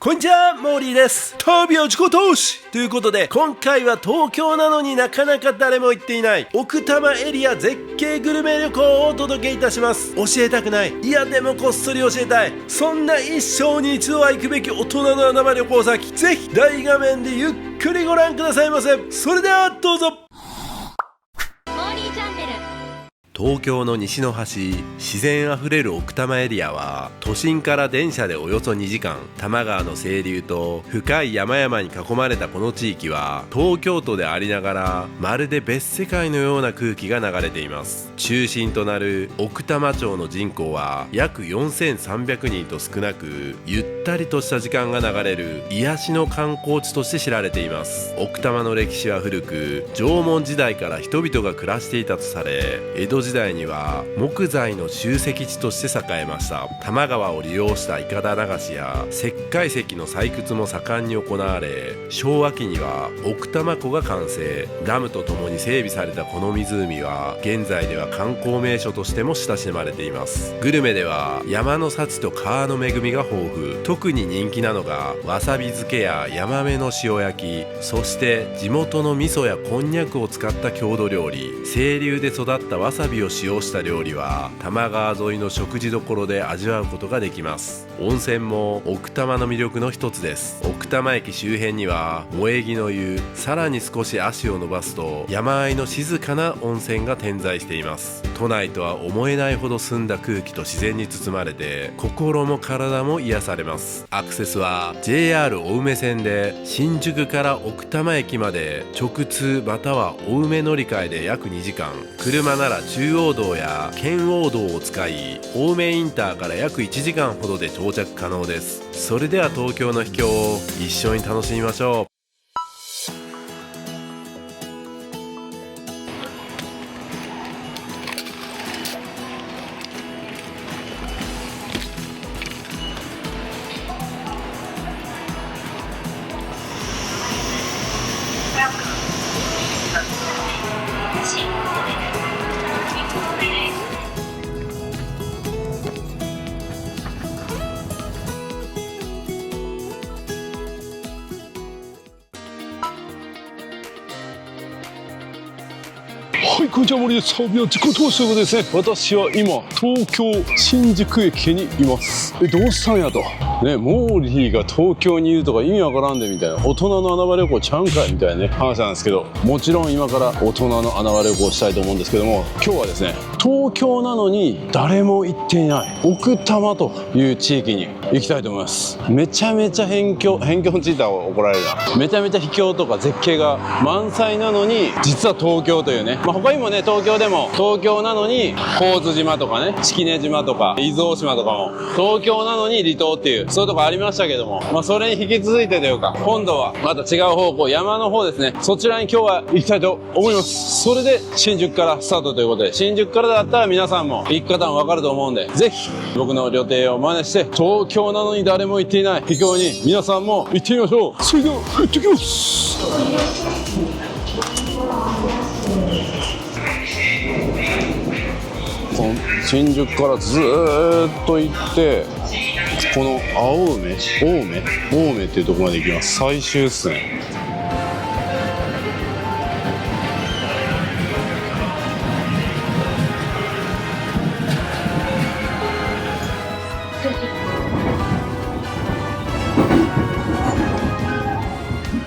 こんにちは、モーリーです。旅は自己投資ということで、今回は東京なのになかなか誰も行っていない奥多摩エリア絶景グルメ旅行をお届けいたします。教えたくない、いやでもこっそり教えたい、そんな一生に一度は行くべき大人の穴場旅行先、ぜひ大画面でゆっくりご覧くださいませ。それではどうぞ。東京の西の端、自然あふれる奥多摩エリアは都心から電車でおよそ2時間、多摩川の清流と深い山々に囲まれたこの地域は東京都でありながらまるで別世界のような空気が流れています。中心となる奥多摩町の人口は約4300人と少なく、ゆったりとした時間が流れる癒しの観光地として知られています。奥多摩の歴史は古く、縄文時代から人々が暮らしていたとされ、江戸時代には木材の集積地として栄えました。多摩川を利用したいかだ流しや石灰石の採掘も盛んに行われ、昭和期には奥多摩湖が完成。ダムとともに整備されたこの湖は現在では観光名所としても親しまれています。グルメでは山の幸と川の恵みが豊富。特に人気なのがわさび漬けやヤマメの塩焼き、そして地元の味噌やこんにゃくを使った郷土料理。清流で育ったわさびを使用した料理は多摩川沿いの食事処で味わうことができます。温泉も奥多摩の魅力の一つです。奥多摩駅周辺には萌木の湯、さらに少し足を伸ばすと山あいの静かな温泉が点在しています。都内とは思えないほど澄んだ空気と自然に包まれて、心も体も癒されます。アクセスは JR 青梅線で新宿から奥多摩駅まで直通または青梅乗り換えで約2時間、車なら中央道や圏央道を使い青梅インターから約1時間ほどで到着可能です。それでは東京の秘境を一緒に楽しみましょう。はい、こんにちは、森です。旅は自己投資ということですね。私は今、東京新宿駅にいます。どうしたんやと。ね、モーリーが東京にいるとか意味わからんでみたいな。大人の穴場旅行ちゃうんかいみたいなね、話なんですけど、もちろん今から大人の穴場旅行したいと思うんですけども、今日はですね、東京なのに誰も行っていない奥多摩という地域に行きたいと思います。めちゃめちゃ偏境についたら怒られるな。めちゃめちゃ秘境とか絶景が満載なのに、実は東京というね、他にもね、東京でも東京なのに神津島とかね、式根島とか伊豆大島とかも東京なのに離島っていう、そういうとこありましたけども、それに引き続いてというか、今度はまた違う方向、山の方ですね、そちらに今日は行きたいと思います。それで新宿からスタートということで、新宿からだったら皆さんも行く方もわかると思うんで、ぜひ僕の旅程を真似して東京なのに誰も行っていない秘境に皆さんも行ってみましょう。それでは行ってきます。この新宿からずーっと行って、この青梅っていうところまで行きます。最終ですね。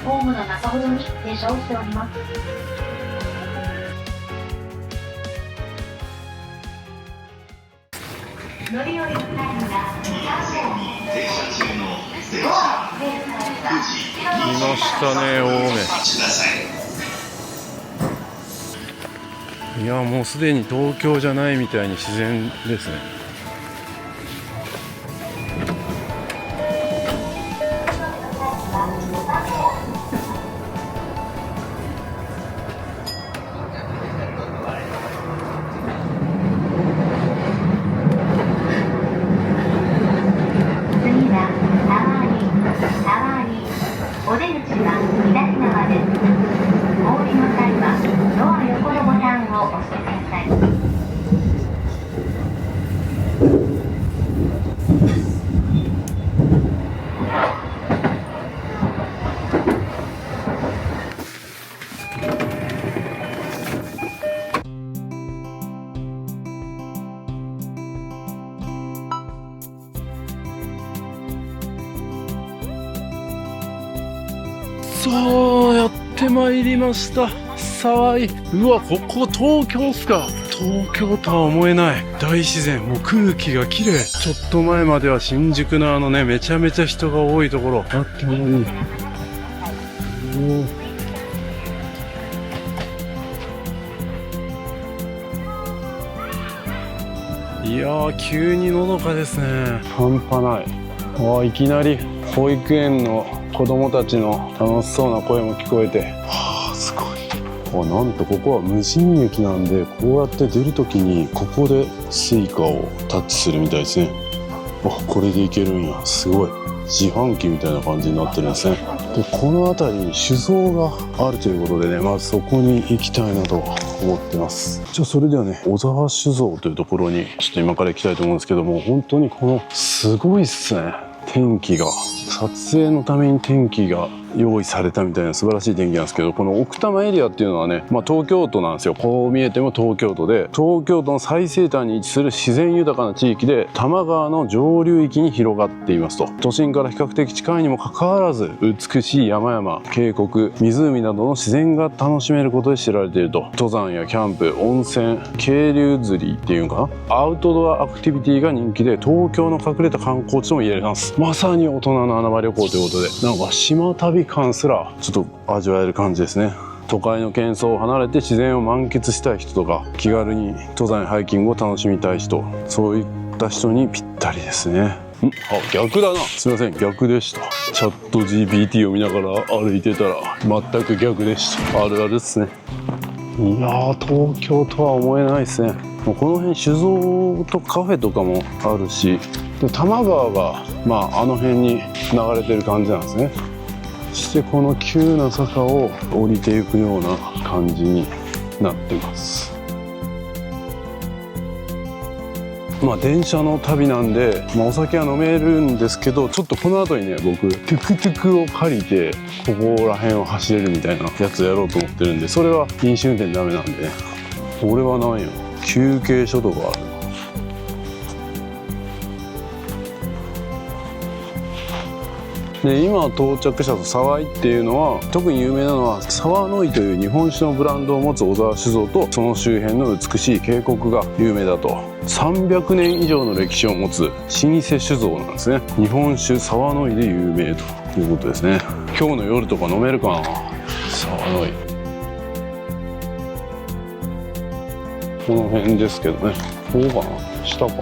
ホームの中ほどに停車をしております。乗り降りのタイムが3分。停車中の電車来ましたね、青梅。いや、もうすでに東京じゃないみたいに自然ですね。お出口は左側です。お降りの際はドア横のボタンを押してください。さあやってまいりました。沢井。うわ、ここ東京っすか。東京とは思えない大自然。もう空気が綺麗。ちょっと前までは新宿のめちゃめちゃ人が多いところあったのに。いやー、急にのどかですね。半端ない。いきなり保育園の子供たちの楽しそうな声も聞こえて、すごい。なんとここは無人駅なんで、こうやって出るときにここでスイカをタッチするみたいですね。これでいけるんや。すごい。自販機みたいな感じになってるんですね。で、この辺りに酒造があるということでね、まずそこに行きたいなと思ってます。それではね、小沢酒造というところにちょっと今から行きたいと思うんですけども、本当にすごいっすね。天気が、撮影のために天気が用意されたみたいな素晴らしい天気なんですけど、この奥多摩エリアっていうのはね、東京都なんですよ。こう見えても東京都で、東京都の最西端に位置する自然豊かな地域で、多摩川の上流域に広がっていますと。都心から比較的近いにもかかわらず、美しい山々、渓谷、湖などの自然が楽しめることで知られていると。登山やキャンプ、温泉、渓流釣りっていうのかな、アウトドアアクティビティが人気で、東京の隠れた観光地とも言えます。まさに大人の穴場旅行ということで、なんか島旅感すらちょっと味わえる感じですね。都会の喧騒を離れて自然を満喫したい人とか、気軽に登山やハイキングを楽しみたい人、そういった人にぴったりですね。逆だな。すいません、逆でした。チャット GPT を見ながら歩いてたら全く逆でした。あるあるっすね。いやー、東京とは思えないですね。もうこの辺酒造とカフェとかもあるし、で多摩川があの辺に流れてる感じなんですね。そしてこの急な坂を降りていくような感じになってます。電車の旅なんで、お酒は飲めるんですけど、ちょっとこの後にね、僕トゥクトゥクを借りてここら辺を走れるみたいなやつやろうと思ってるんで、それは飲酒運転ダメなんでね。これは何や、休憩所とかある。で、今到着した沢井っていうのは、特に有名なのは沢の井という日本酒のブランドを持つ小沢酒造と、その周辺の美しい渓谷が有名だと。300年以上の歴史を持つ老舗酒造なんですね。日本酒沢の井で有名ということですね。今日の夜とか飲めるかな、沢の井。この辺ですけどね。ここかな、下か。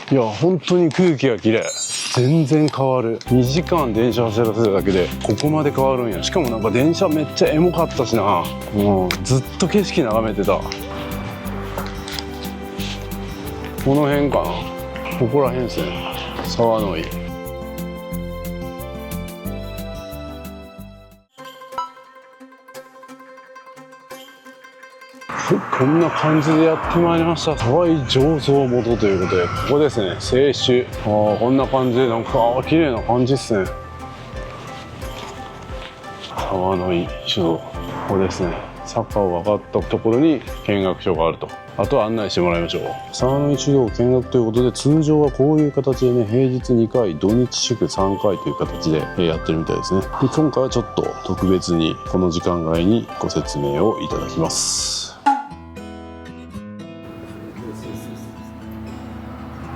いや、本当に空気が綺麗。全然変わる。2時間電車走らせるだけでここまで変わるんや。しかもなんか電車めっちゃエモかったしな。もうずっと景色眺めてた。この辺かな、ここら辺ですね、沢の井。こんな感じでやってまいりました。沢井醸造元ということで、ここですね、清酒。こんな感じで、なんか綺麗な感じですね。沢の井酒造、ここですね。坂を上がったところに見学所があると。あとは案内してもらいましょう。沢の井酒造見学ということで、通常はこういう形でね、平日2回、土日祝3回という形でやってるみたいですね。で、今回はちょっと特別にこの時間外にご説明をいただきます。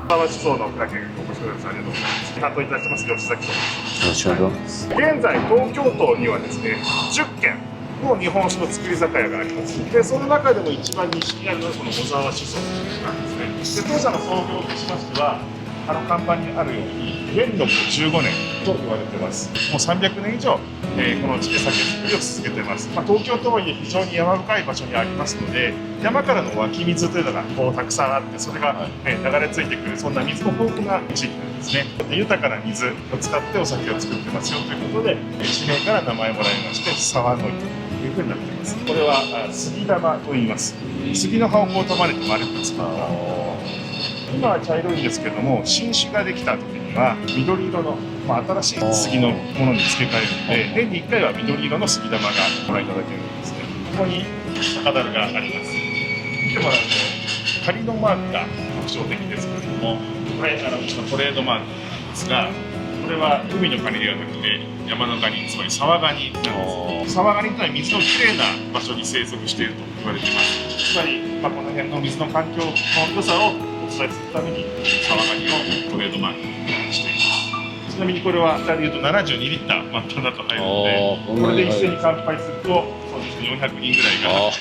沢酒造の倉木ご視聴です。ありがとうございます。担当いたします吉崎と。よろしくお願いします。現在東京都にはですね、10軒の日本酒の造り酒屋があります。で、その中でも一番西にあるのがこの小沢酒造なんですね。で、当社の創業としましては、看板にあるように元禄15年と言われてます。もう300年以上、この地で酒造りを続けてます。東京とはいえ非常に山深い場所にありますので、山からの湧き水というのがたくさんあって、それが、流れ着いてくる、そんな水の豊富な地域なんですね。豊かな水を使ってお酒を作ってますよということで、地名から名前もらいまして、沢の井というふうになっています。これは杉玉と言います。杉の葉をこう束ねて丸く作った。今は茶色いんですけども、新酒ができた時には緑色の、新しい杉のものに付け替えるので、年に1回は緑色の杉玉がご覧いただけるんですね。ここに酒樽があります。見てもらうと仮のマークが特徴的ですけれども、これうちのトレードマークなんですが、これは海のカニではなくて山のカニ、つまり沢ガニなんです。沢ガニというのは水のきれいな場所に生息していると言われています。つまり、この辺の水の環境の良さをお伝えするために沢ガニをトレードマークにしています。ちなみにこれは2人でいうと72リッター満タンだと入るので、これで一斉に乾杯するとそうですね、400人ぐらいが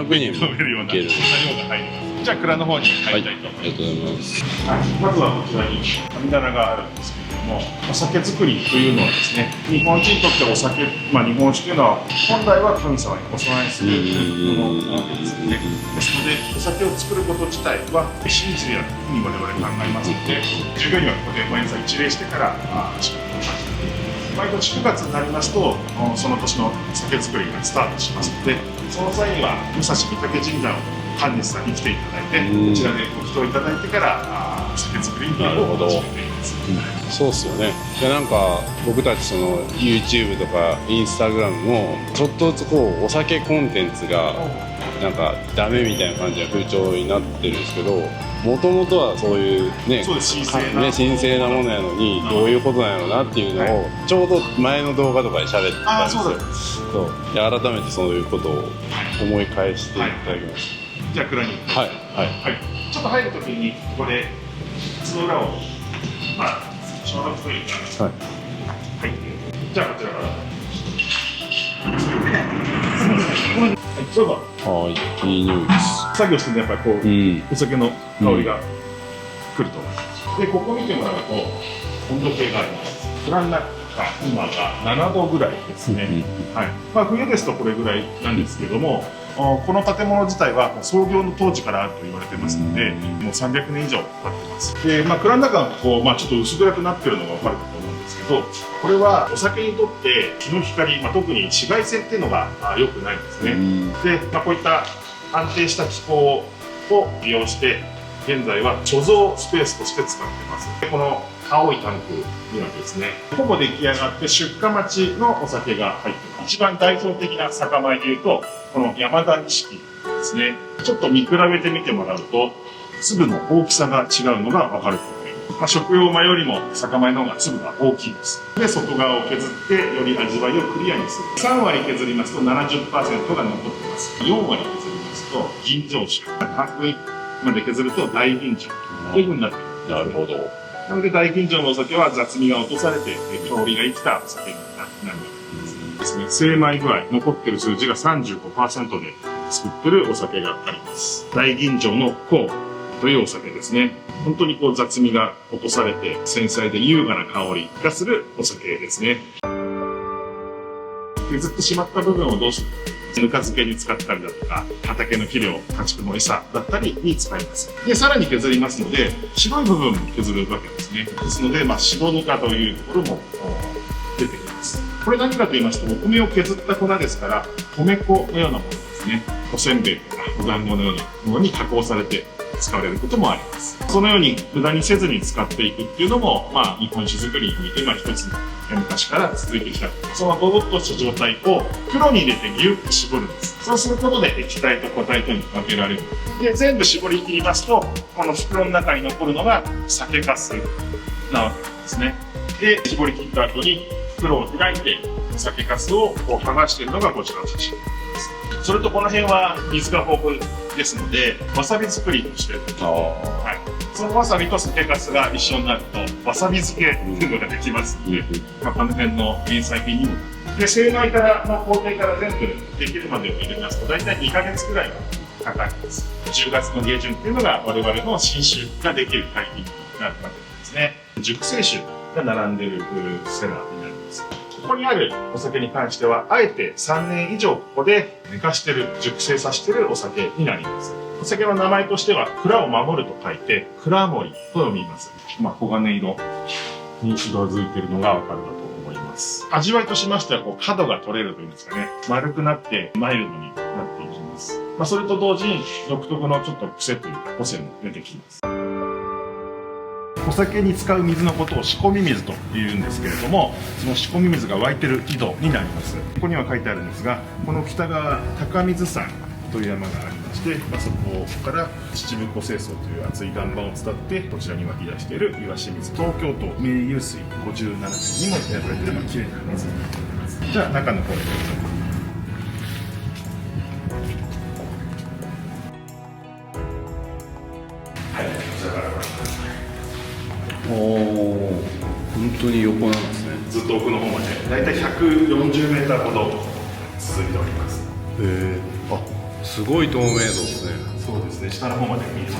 400人も飲めるようなそんな量が入ります。じゃあ蔵の方に入りたいと思います。ありがとうございます。まずはこちらに神棚があるんですけれども、お酒造りというのはですね、日本人にとってお酒、日本酒というのは本来は神様にお供えするものなわけですよね。ですので、お酒を作ること自体は神事であるというふうに我々考えますので、従業員はここで毎朝一礼してから仕事を始めています。毎年9月になりますと、その年の酒造りがスタートしますので、その際には武蔵御嶽神社を神主さんに来ていただいて、こちらでご祈祷いただいてから酒造りを始めています。そうっすよね。でなんか僕たちその YouTube とか Instagram もちょっとずつこうお酒コンテンツがなんかダメみたいな感じの風潮になってるんですけど、もともとはそういうね、そうです神聖なものやのにどういうことなんやろうなっていうのをちょうど前の動画とかで喋ってたんですよ。そうで改めてそういうことを思い返していただきました。じゃあ蔵にはいちょっと入るときにここで靴の裏を消毒というか入ってじゃあこちらからどうぞ。はいいい匂いです。作業してるとやっぱりこう、お酒の香りがくると思います。でここ見てもらうと温度計があります。蔵の中今が7度ぐらいですね。冬ですとこれぐらいなんですけども、この建物自体は創業の当時からあると言われてますので、もう300年以上経ってます。で、蔵の中がこう、ちょっと薄暗くなってるのが分かるかと思うんですけど、これはお酒にとって日の光、特に紫外線っていうのが良くないんですね。で、こういった安定した気候を利用して現在は貯蔵スペースとして使ってます。でこの青いタンクにはですね、ほぼ出来上がって出荷待ちのお酒が入ってます。一番代表的な酒米でいうとこの山田錦ですね。ちょっと見比べてみてもらうと粒の大きさが違うのが分かると思います。食用米よりも酒米の方が粒が大きいです。で外側を削ってより味わいをクリアにする。3割削りますと 70% が残ってます。4割削りますと吟醸酒、半分まで削ると大吟醸というふうになっています。なるほど。なので大吟醸のお酒は雑味が落とされて香りが生きたお酒になるわけですね。精米具合残ってる数字が 35% で作ってるお酒があります。大吟醸の香というお酒ですね。本当にこう雑味が落とされて繊細で優雅な香りがするお酒ですね。削ってしまった部分をどうするか。ぬか漬けに使ったりだとか、畑の肥料、家畜の餌だったりに使います。で、さらに削りますので、白い部分も削るわけですね。ですので、白ぬかというところも出てきます。これ何かと言いますと、お米を削った粉ですから、米粉のようなものですね。おせんべいとかお団子のようなものに加工されて使われることもあります。そのように無駄にせずに使っていくっていうのも、日本酒造りにおいて一つ昔から続いてきた。そのゴボッとした状態を袋に入れてギュッと絞るんです。そうすることで液体と固体とに分けられる。で、全部絞り切りますと、この袋の中に残るのが酒粕なわけですね。で、絞り切った後に袋を開いて酒粕を剥がしているのがこちらの写真です。それとこの辺は水が豊富ですので、わさび作りをしている。そのわさびと酒粕が一緒になるとわさび漬けというのができますので、この辺の原産品にもで精米から工程から全部できるまでを入れますと大体2ヶ月くらいはかかります。10月の下旬っていうのが我々の新酒ができるタイミングになるわけですね。熟成酒が並んでいるセラーになります。ここにあるお酒に関してはあえて3年以上ここで寝かしてる熟成させてるお酒になります。お酒の名前としては蔵を守ると書いて蔵守と読みます。黄金色に色づいているのがわかるかと思います。味わいとしましては角が取れるというんですかね、丸くなってマイルドになっていきます。それと同時に独特のちょっと癖というか個性も出てきます。お酒に使う水のことを仕込み水というんですけれども、その仕込み水が湧いてる井戸になります。ここには書いてあるんですが、この北側高水山という山がありまして、そこから秩父湖清掃という厚い岩盤を伝ってこちらに湧き出している岩清水、東京都名湧水57選にも選ばれている綺麗な水になっております。じゃあ中の方へ。おお、本当に横なんですね。ずっと奥の方までだいたい140メーターほど続いております。あ、すごい透明度ですね。そうですね、下の方まで見えま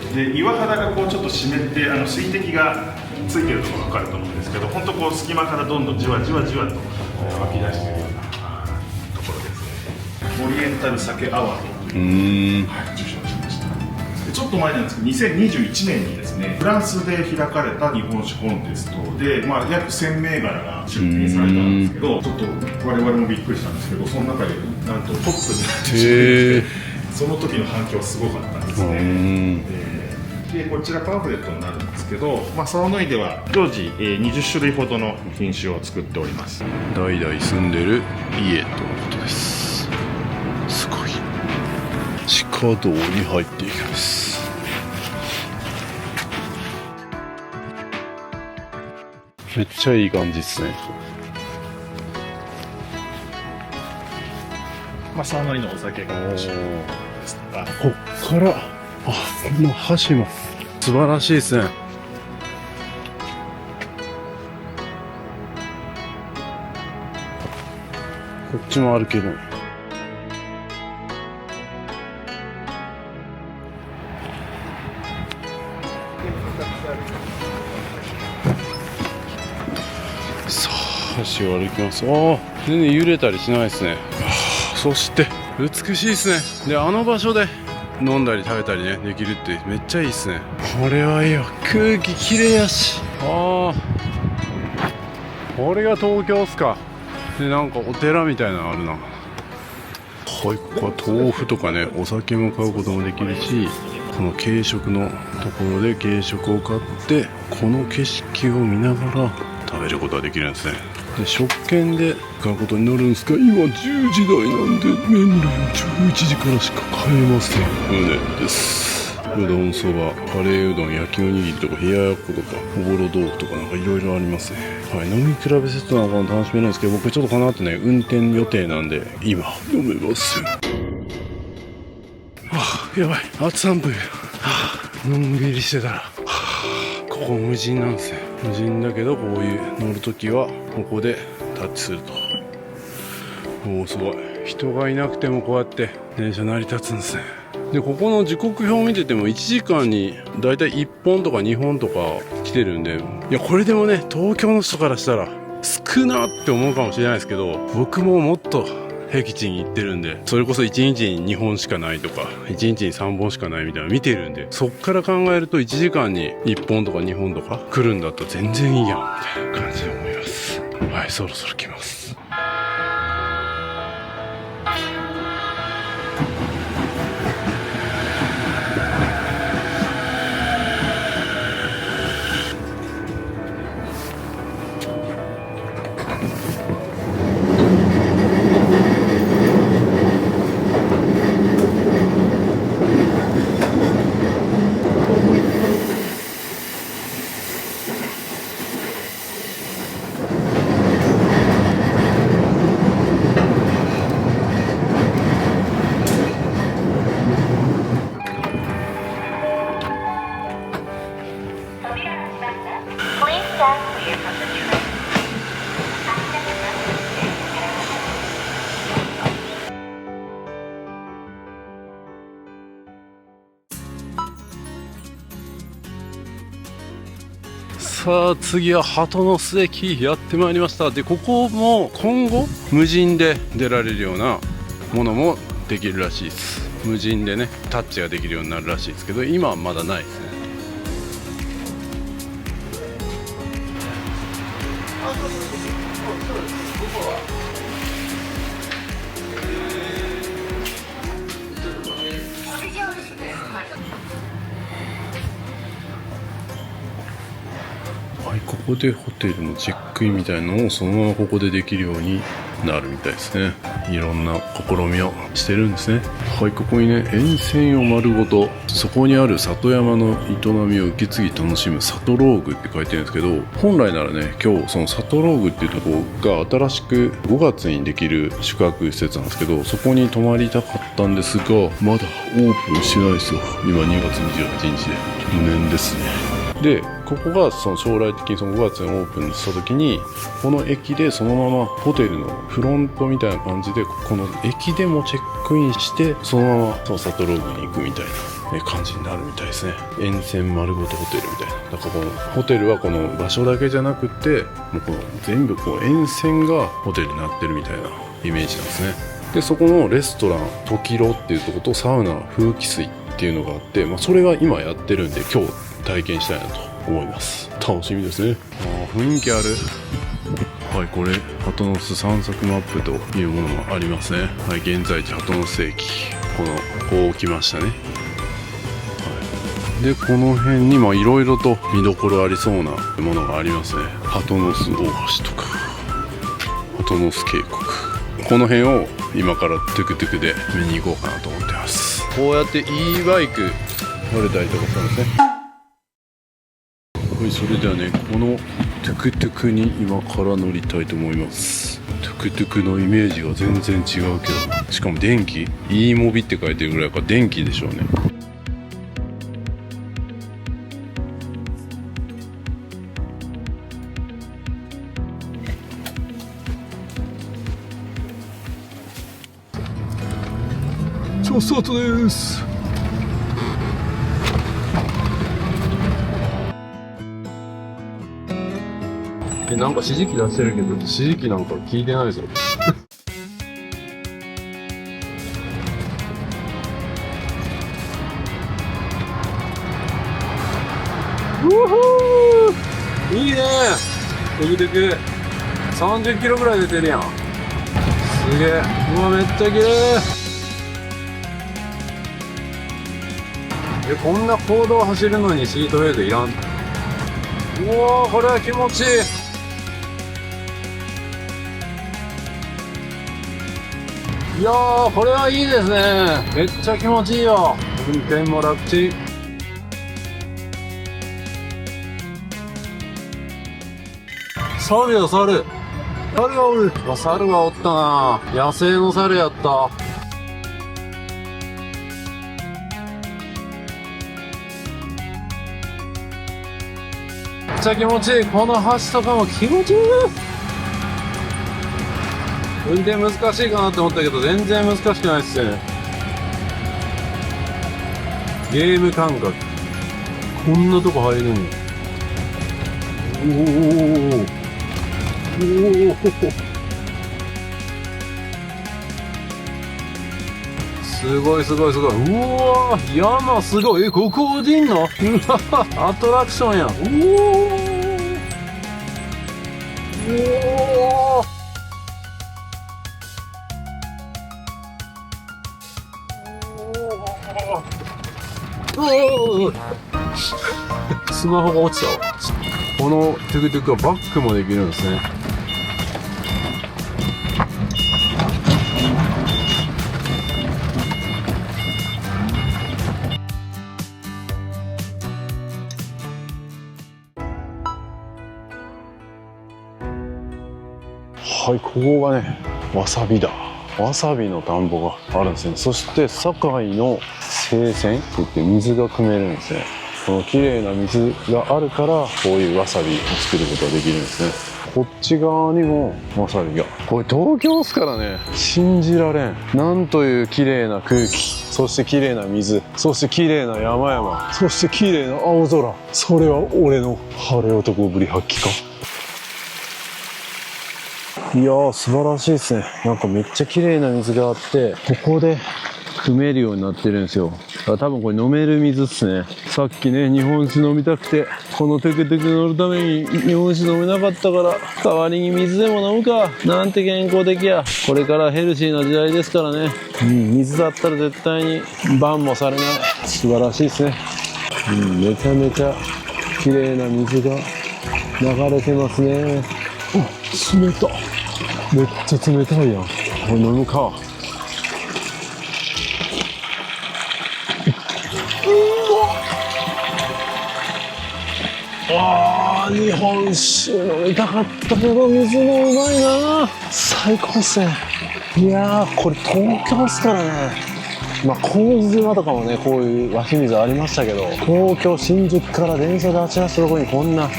す。で岩肌がこうちょっと湿って水滴がついてるところが分かると思うんですけど、本当こう隙間からどんどんじわじわじわと湧き出しているようなところですね。オリエンタル鮭アワードという、受賞しました。でちょっと前なんですけど2021年にですねフランスで開かれた日本酒コンテストで、約1000銘柄が出品されたんですけど、ちょっと我々もびっくりしたんですけど、その中でなんとトップになってしまってその時の反響すごかったんですね。でこちらパンフレットになるんですけど、サワノイでは常時20種類ほどの品種を作っております。代々住んでる家とのことです。すごい。地下道に入っていきます。めっちゃいい感じですね。サワノイのお酒が美味しいですとか、こっからこの橋も素晴らしいですね。こっちもあるけど、さあ橋を歩きます。全然揺れたりしないですね。そして美しいですね。であの場所で飲んだり食べたりねできるってめっちゃいいっすね。これはいいよ。空気きれいやし。これが東京っすか。でなんかお寺みたいなのあるな。はい、ここは豆腐とかねお酒も買うこともできるし、この軽食のところで軽食を買ってこの景色を見ながら食べることができるんですね。で食券で買うことになるんですが、今10時台なんで麺類を11時からしか買えません。旨です。うどん、そば、カレーうどん、焼きおにぎりとか冷ややっことかおぼろ豆腐とかなんかいろいろありますね。はい、飲み比べセットなんかも楽しめるんですけど、僕ちょっとこの後ね運転予定なんで今飲めません。やばい、あと3分。のんびりしてたら、ここ無人なんですね。無人だけどこういう乗るときはここでタッチすると、すごい人がいなくてもこうやって電車成り立つんですね。でここの時刻表を見てても1時間にだいたい1本とか2本とか来てるんで、いやこれでもね東京の人からしたら少なって思うかもしれないですけど、僕ももっと僻地に行ってるんで、それこそ1日に2本しかないとか1日に3本しかないみたいなの見てるんで、そっから考えると1時間に1本とか2本とか来るんだったら全然いいやんみたいな感じで思います。はい、そろそろ来ます。さあ次は鳩ノ巣駅やってまいりました。でここも今後無人で出られるようなものもできるらしいです。無人でねタッチができるようになるらしいですけど、今はまだないですね。はい、ここでホテルのチェックインみたいなのをそのままここでできるようになるみたいですね。いろんな試みをしてるんですね。はい、ここにね、沿線を丸ごとそこにある里山の営みを受け継ぎ楽しむ里ローグって書いてるんですけど、本来ならね、今日その里ローグっていうところが新しく5月にできる宿泊施設なんですけど、そこに泊まりたかったんですが、まだオープンしてないですよ。今2月28日で無念ですね。で、ここがその将来的にその5月にオープンした時に、この駅でそのままホテルのフロントみたいな感じで、この駅でもチェックインしてそのままその里ローグに行くみたいな感じになるみたいですね。沿線丸ごとホテルみたいな。だからこのホテルはこの場所だけじゃなくて、もうこの全部こう沿線がホテルになってるみたいなイメージなんですね。で、そこのレストラントキロっていうとことサウナ風紀水っていうのがあって、それが今やってるんで、今日体験したいなと思います。楽しみですね。雰囲気ある。はい、これ鳩ノ巣散策マップというものもありますね。はい、現在地鳩ノ巣駅、こう来ましたね。はい、でこの辺にいろいろと見どころありそうなものがありますね。鳩ノ巣大橋とか鳩ノ巣渓谷、この辺を今からトゥクトゥクで見に行こうかなと思ってます。こうやって e バイク乗れたりとかするんですね。はい、それではね、このトゥクトゥクに今から乗りたいと思います。トゥクトゥクのイメージが全然違うけど、しかも電気 e モビって書いてるぐらいから電気でしょうね。超スタートです。なんか指示器出してるけど、指示器なんか聞いてないぞ。いいねー。トゥクトゥク30キロぐらい出てるやん。すげえ。うわ、めっちゃ綺麗。こんな公道走るのにシートベルトいらん。うわー、これは気持ちいい。いやー、これはいいですね。めっちゃ気持ちいいよ。運転も楽ちん。猿よ、猿。猿がおる。猿がおったな。野生の猿やった。めっちゃ気持ちいい。この橋とかも気持ちいい。運転難しいかなって思ったけど、全然難しくないっすね。ゲーム感覚。こんなとこ入るんや。すごいすごいすごい。うわー、山すごい。ここ降りんの？うわ、アトラクションやん。スマホが落ちたわ。このトゥクトゥクはバックもできるんですね。はい、ここがね、わさびだ。わさびの田んぼがあるんですね。そして堺の清泉って言って水が汲めるんですね。この綺麗な水があるから、こういうわさびを作ることができるんですね。こっち側にもわさびが。これ東京ですからね、信じられん。なんという綺麗な空気、そして綺麗な水、そして綺麗な山々、そして綺麗な青空。それは俺の晴れ男ぶり発揮か。いやー、素晴らしいですね。なんかめっちゃ綺麗な水があって、ここで汲めるようになってるんですよ。多分これ飲める水っすね。さっきね、日本酒飲みたくて、このトゥクトゥク乗るために日本酒飲めなかったから、代わりに水でも飲むか。なんて健康的や。これからヘルシーな時代ですからね。水だったら絶対にバンもされない。素晴らしいですね。めちゃめちゃ綺麗な水が流れてますね。お、冷た。めっちゃ冷たいやん。これ飲むか。ああ、日本酒飲みたかったけど水もうまいな。最高っすね。いやー、これ東京っすからね。まあ神津島とかもね、こういう湧き水ありましたけど、東京新宿から電車であちらしたところにこんな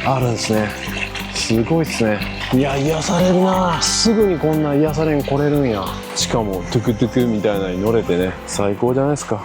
あるんですね。すごいっすね。いや、癒されるな。すぐにこんな癒されに来れるんや。しかもトゥクトゥクみたいなのに乗れてね、最高じゃないですか。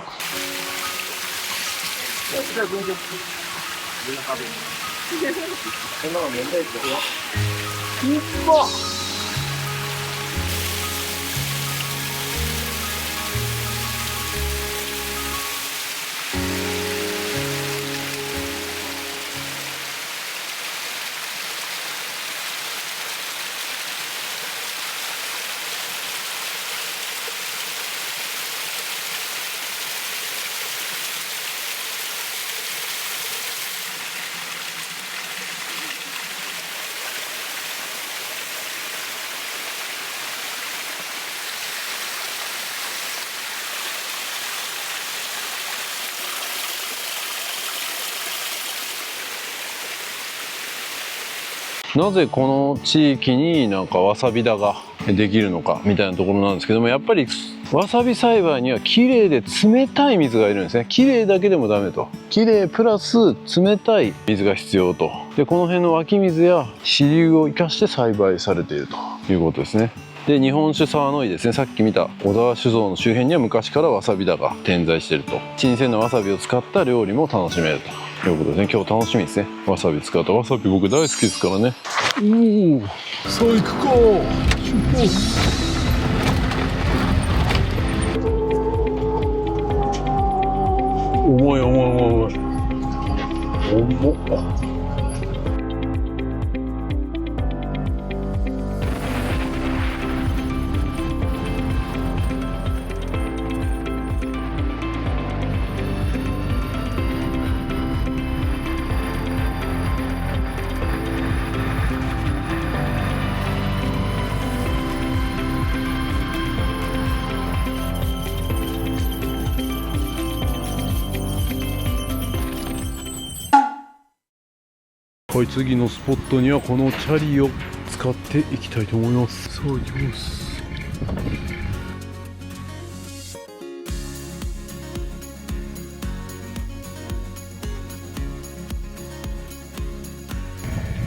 なぜこの地域になんかわさび田ができるのかみたいなところなんですけども、やっぱりわさび栽培にはきれいで冷たい水がいるんですね。きれいだけでもダメと、きれいプラス冷たい水が必要と。でこの辺の湧き水や支流を生かして栽培されているということですね。で日本酒沢の井ですね、さっき見た小沢酒造の周辺には昔からわさび田が点在していると。新鮮なわさびを使った料理も楽しめるということですね。今日楽しみですね。わさび使った。わさび僕大好きですからね。おお、さあ行くか。出発。重い重い重い重っ。はい、次のスポットにはこのチャリを使っていきたいと思います。さあ行きます。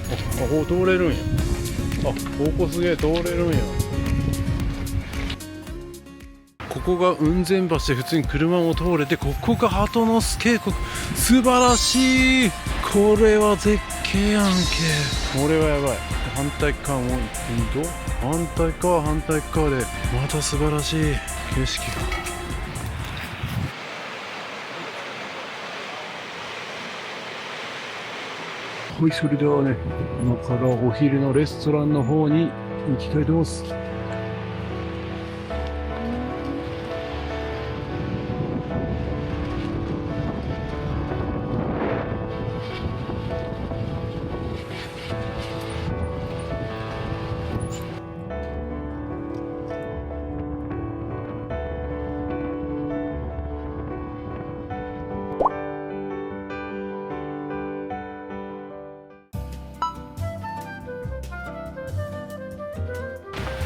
あ、ここ通れるんや。あ、ここすげえ通れるんや。ここが雲仙橋で普通に車も通れて、ここが鳩ノ巣渓谷。素晴らしい。これは絶景やんけ。これはやばい。反対側も行ってみると、反対側は反対側でまた素晴らしい景色が。はい、それではね、今からお昼のレストランの方に行きたいと思います。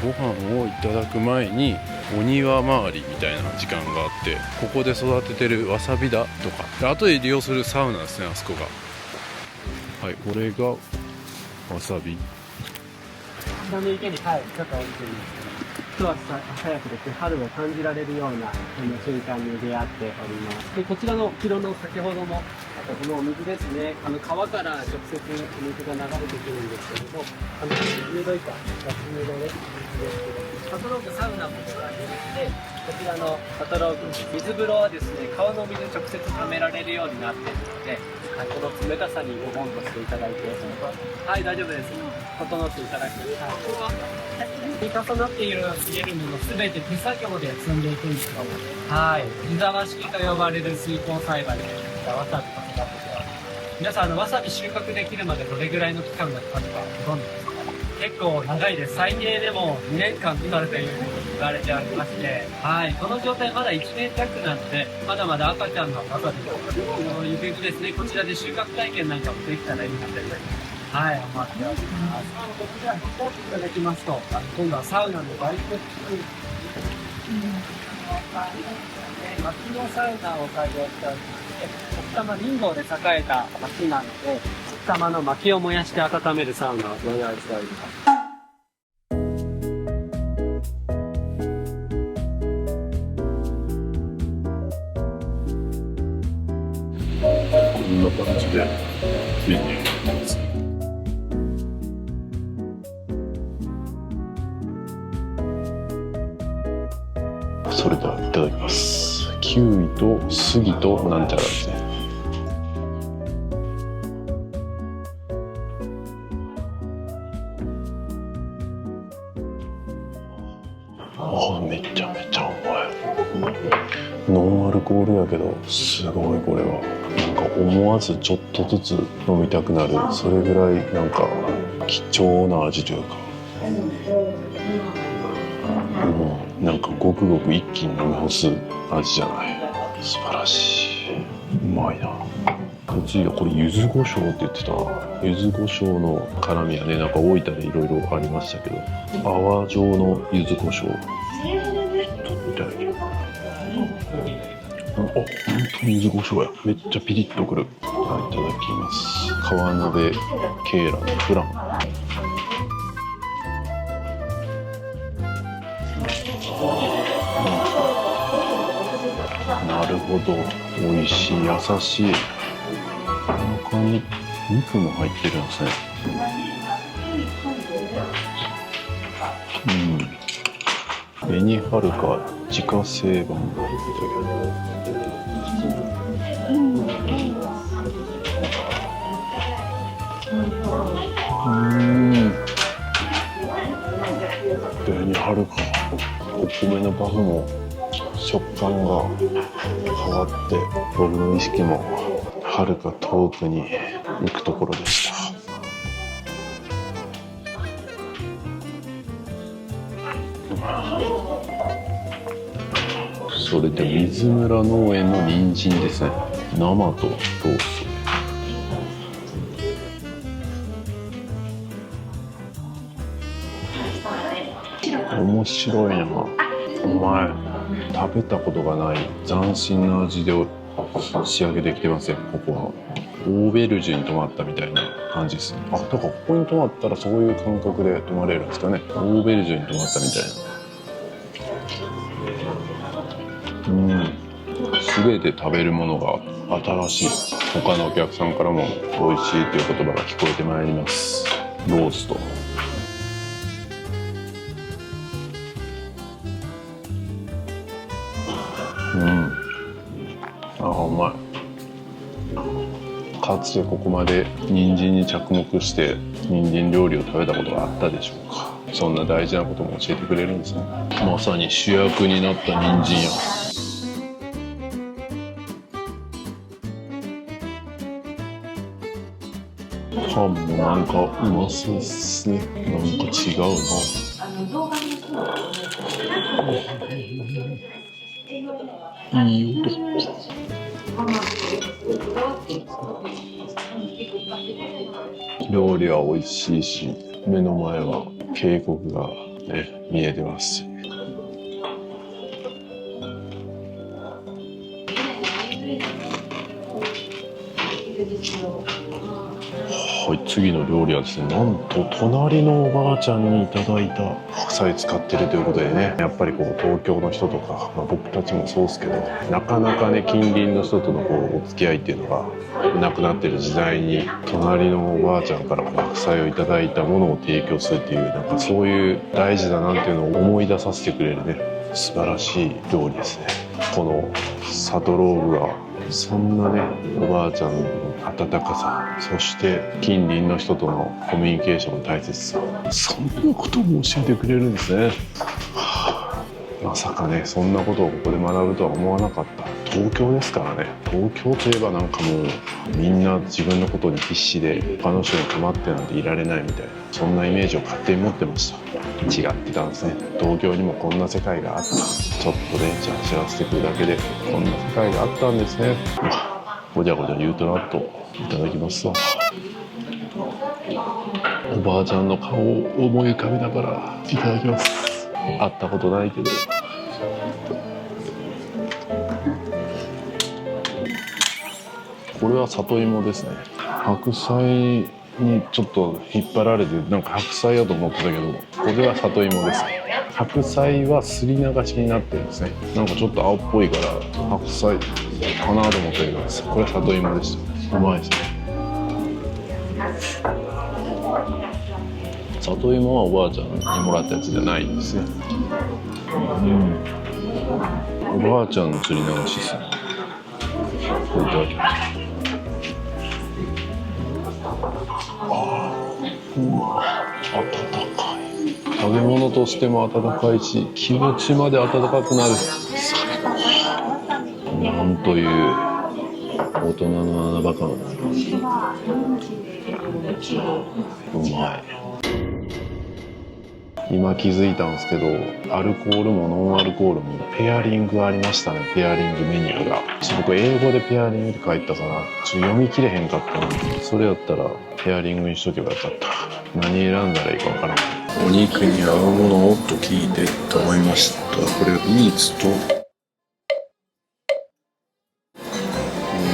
ご飯をいただく前にお庭周りみたいな時間があって、ここで育ててるわさび田とか、後で利用するサウナですね、あそこが。はい、これがわさび。下の池に、はい、ちょっと降りてみます。一足早くですね、春を感じられるような瞬間に出会っております。で、こちらの広の先ほども、あとこのお水ですね、川から直接お水が流れてくるんですけれども、10度以下、10度で水ですけど、パトロークサウナもありまして、こちらのパトローク水風呂はですね、川の水直接溜められるようになっているので、はい、この冷たさにご温としていただいて、はい、大丈夫です。整っていただきます。積み重なっている見えるものすべて手作業で積んでいくんですよ。はい。湯沢式と呼ばれる水耕栽培でわさびを育てております。皆さんわさび収穫できるまでどれぐらいの期間がかかるかご存知ですか？結構長いです。最低でも2年間かかるというふうに言われておりまして、はい、この状態まだ1年弱なので、まだまだ赤ちゃんのわさびとゆくゆくですね、こちらで収穫体験なんかもできたらいいなというふうに、はい、思っております。こちら引っ張っていただきますと、今度はサウナのバイク薪のサウナを作業しておりまして、奥多摩林道で栄えた町なので、奥多摩の薪を燃やして温めるサウナをご用意しております。こんな感じでメニューになってます。それではいただきます。キウイと杉となんちゃらですね。めちゃめちゃうまい。ノンアルコールやけどすごいこれはなんか思わずちょっとずつ飲みたくなる、それぐらいなんか貴重な味というか、なんかごくごく一気に飲み干す味じゃない。素晴らしい。うまいな。次はこれ柚子胡椒って言ってたな。柚子胡椒の辛みはね、なんか大分でいろいろありましたけど、泡状の柚子胡椒みたいに、本当に柚子胡椒や。めっちゃピリッとくる。いただきます。川鍋ケーラのフラン。なるほど、美味しい、優しい。中に肉も入ってるんですね。紅はるか自家製版みたい紅はるか、お米のパフも食感が変わって、僕の意識もはるか遠くに行くところでした。それで水村農園の人参ですね。生とロースト。面白いな。うまい。食べたことがない斬新な味で仕上げてきてますよ。ここはオーベルジュに泊まったみたいな感じですね。だからここに泊まったらそういう感覚で泊まれるんですかね。オーベルジュに泊まったみたいな。全て食べるものが新しい。他のお客さんからも美味しいという言葉が聞こえてまいります。ロースト。うまい。かつてここまで人参に着目して人参料理を食べたことがあったでしょうか。そんな大事なことも教えてくれるんですね。まさに主役になった人参や。パンもなんかうまそうっすね。なんか違うな。いい音。料理は美味しいし、目の前は渓谷がね、見えてますし。はい、次の料理はですね、なんと隣のおばあちゃんにいただいた白菜使ってるということでね、やっぱりこう東京の人とか、僕たちもそうですけど、なかなかね近隣の人とのこうお付き合いっていうのがなくなってる時代に、隣のおばあちゃんから白菜をいただいたものを提供するっていう、なんかそういう大事だなっていうのを思い出させてくれるね、素晴らしい料理ですね。このサトローブがそんなね、おばあちゃんの温かさ、そして近隣の人とのコミュニケーションの大切さ、そんなことも教えてくれるんですね。まさかねそんなことをここで学ぶとは思わなかった。東京ですからね。東京といえばなんかもうみんな自分のことに必死で他の人に構ってなんていられないみたいな、そんなイメージを勝手に持ってました。違ってたんですね。東京にもこんな世界があった。ちょっと電車走らせてくるだけでこんな世界があったんですね。ごちゃごちゃ言うとなっといただきますわ。おばあちゃんの顔を思い浮かべながらいただきます。会ったことないけど。これは里芋ですね。白菜にちょっと引っ張られてなんか白菜だと思ってたけど、これは里芋です。白菜はすり流しになってるんですね。なんかちょっと青っぽいから白菜かなと思ったけど、これは里芋でした。うまいですね。里芋はおばあちゃんにもらったやつじゃないんですね。おばあちゃんのすり流しですね。これいただきます。温かい。食べ物としても温かいし、気持ちまで温かくなる。なんという大人の穴場感。うまい。今気づいたんですけど、アルコールもノンアルコールもペアリングありましたね。ペアリングメニューが僕英語でペアリングって書いたから読み切れへんかったので、それやったらペアリングにしとけばよかった。何選んだらいいかわからん。お肉に合うものをと聞いてと思いました。これはビーツとなん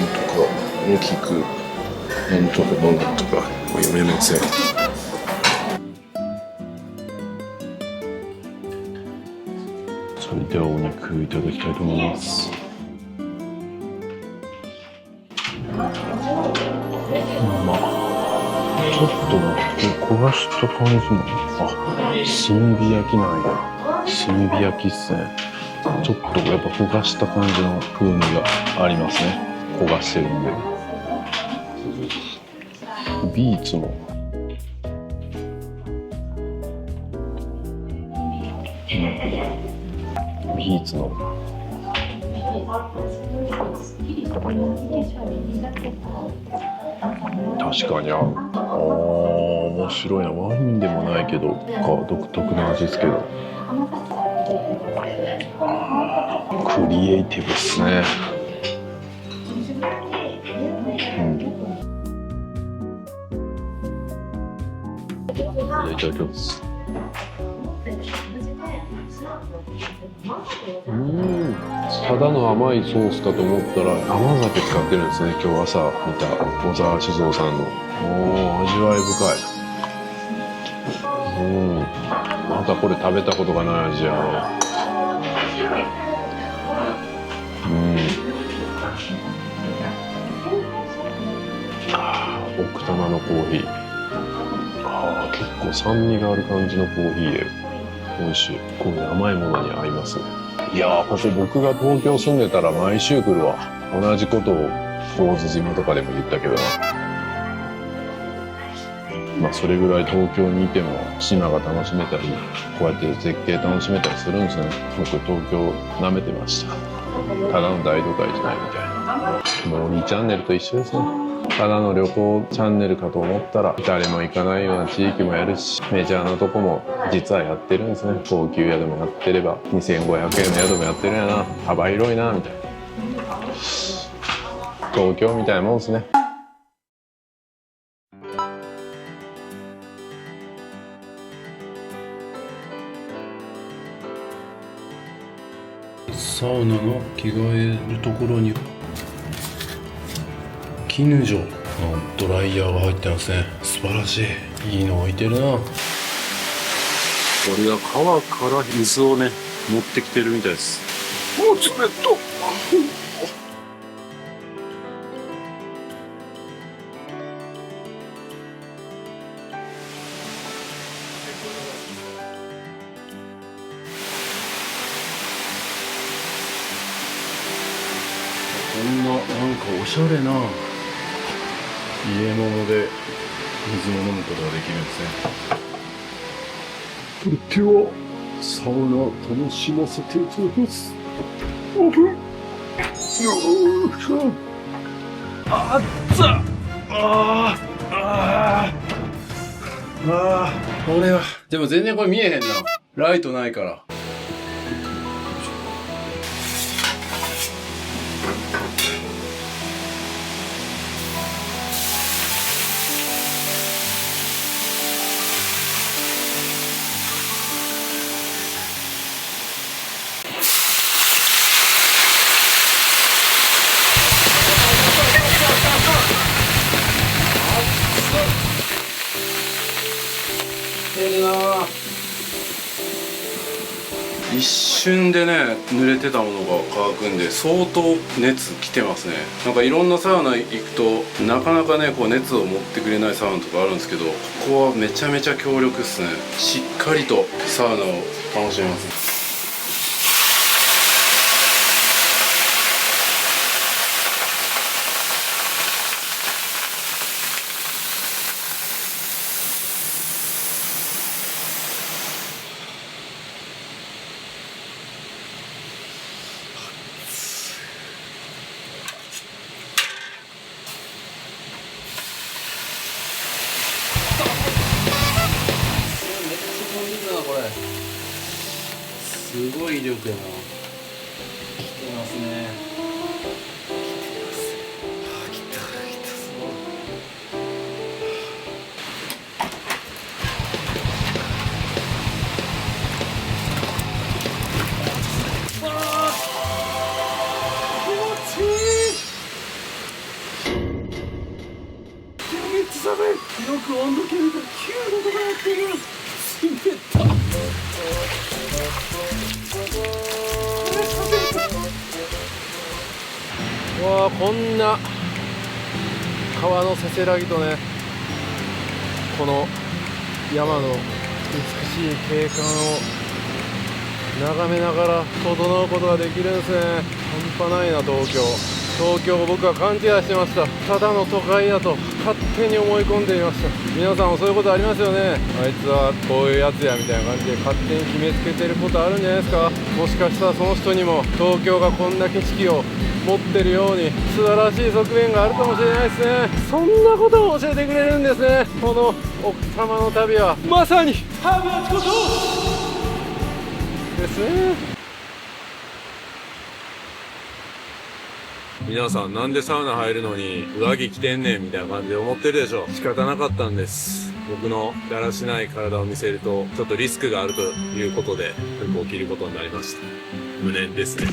とか大きくなんとかなんとか読めません。それではお肉いただきたいと思います。ちょっと焦がした感じの、炭火焼きなんや。炭火焼きっすね。ちょっとやっぱ焦がした感じの風味がありますね。焦がしてるんで。ビーツもビーツの確かに合う。面白いな。ワインでもないけど独特な味ですけど、クリエイティブっすね。いただきます。ただの甘いソースかと思ったら甘酒使ってるんですね。今日朝見た小沢酒造さんの。味わい深い。またこれ食べたことがない味やね。奥多摩のコーヒー。結構酸味がある感じのコーヒーで美味しい。こういう甘いものに合いますね。いやー、ここ僕が東京住んでたら毎週来るわ。同じことを神津島とかでも言ったけどな。それぐらい東京にいても島が楽しめたり、こうやって絶景楽しめたりするんですね。僕東京舐めてました。ただの大都会じゃないみたいな。もう2チャンネルと一緒ですね。ただの旅行チャンネルかと思ったら誰も行かないような地域もやるし、メジャーなとこも実はやってるんですね。高級宿もやってれば2500円の宿もやってるんやな。幅広いなみたいな。東京みたいなもんですね。サウナの着替えるところに絹女のドライヤーが入ってますね。素晴らしい。いいの置いてるな。これが川から水をね持ってきてるみたいです。もう冷たっ。こんななんかおしゃれな家物で水を飲むことができるんですね。これ手はサウナ楽しませていただきます。オープン。よーしょ。あっつ。これはでも全然これ見えへんな。ライトないから。一瞬でね濡れてたものが乾くんで相当熱きてますね。なんかいろんなサウナ行くとなかなかねこう熱を持ってくれないサウナとかあるんですけど、ここはめちゃめちゃ強力っすね。しっかりとサウナを楽しめます。すごい威力やな。来てますね。来たすごい。気持ちいい。めっちゃ寒い。よく温度計見たら9度とかやってる。冷た。わあ、こんな川のせせらぎとね、この山の美しい景観を眺めながら整うことができるんですね。半端ないな。東京を僕は勘違いしてました。ただの都会だと勝手に思い込んでいました。皆さんもそういうことありますよね。あいつはこういうやつやみたいな感じで勝手に決めつけてることあるんじゃないですか。もしかしたらその人にも東京がこんな景色を持ってるように素晴らしい側面があるかもしれないですね。そんなことを教えてくれるんですね。この奥多摩の旅はまさにハーブのことですね。皆さんなんでサウナ入るのに上着着てんねんみたいな感じで思ってるでしょ。仕方なかったんです。僕のだらしない体を見せるとちょっとリスクがあるということで服を着ることになりました。無念ですね。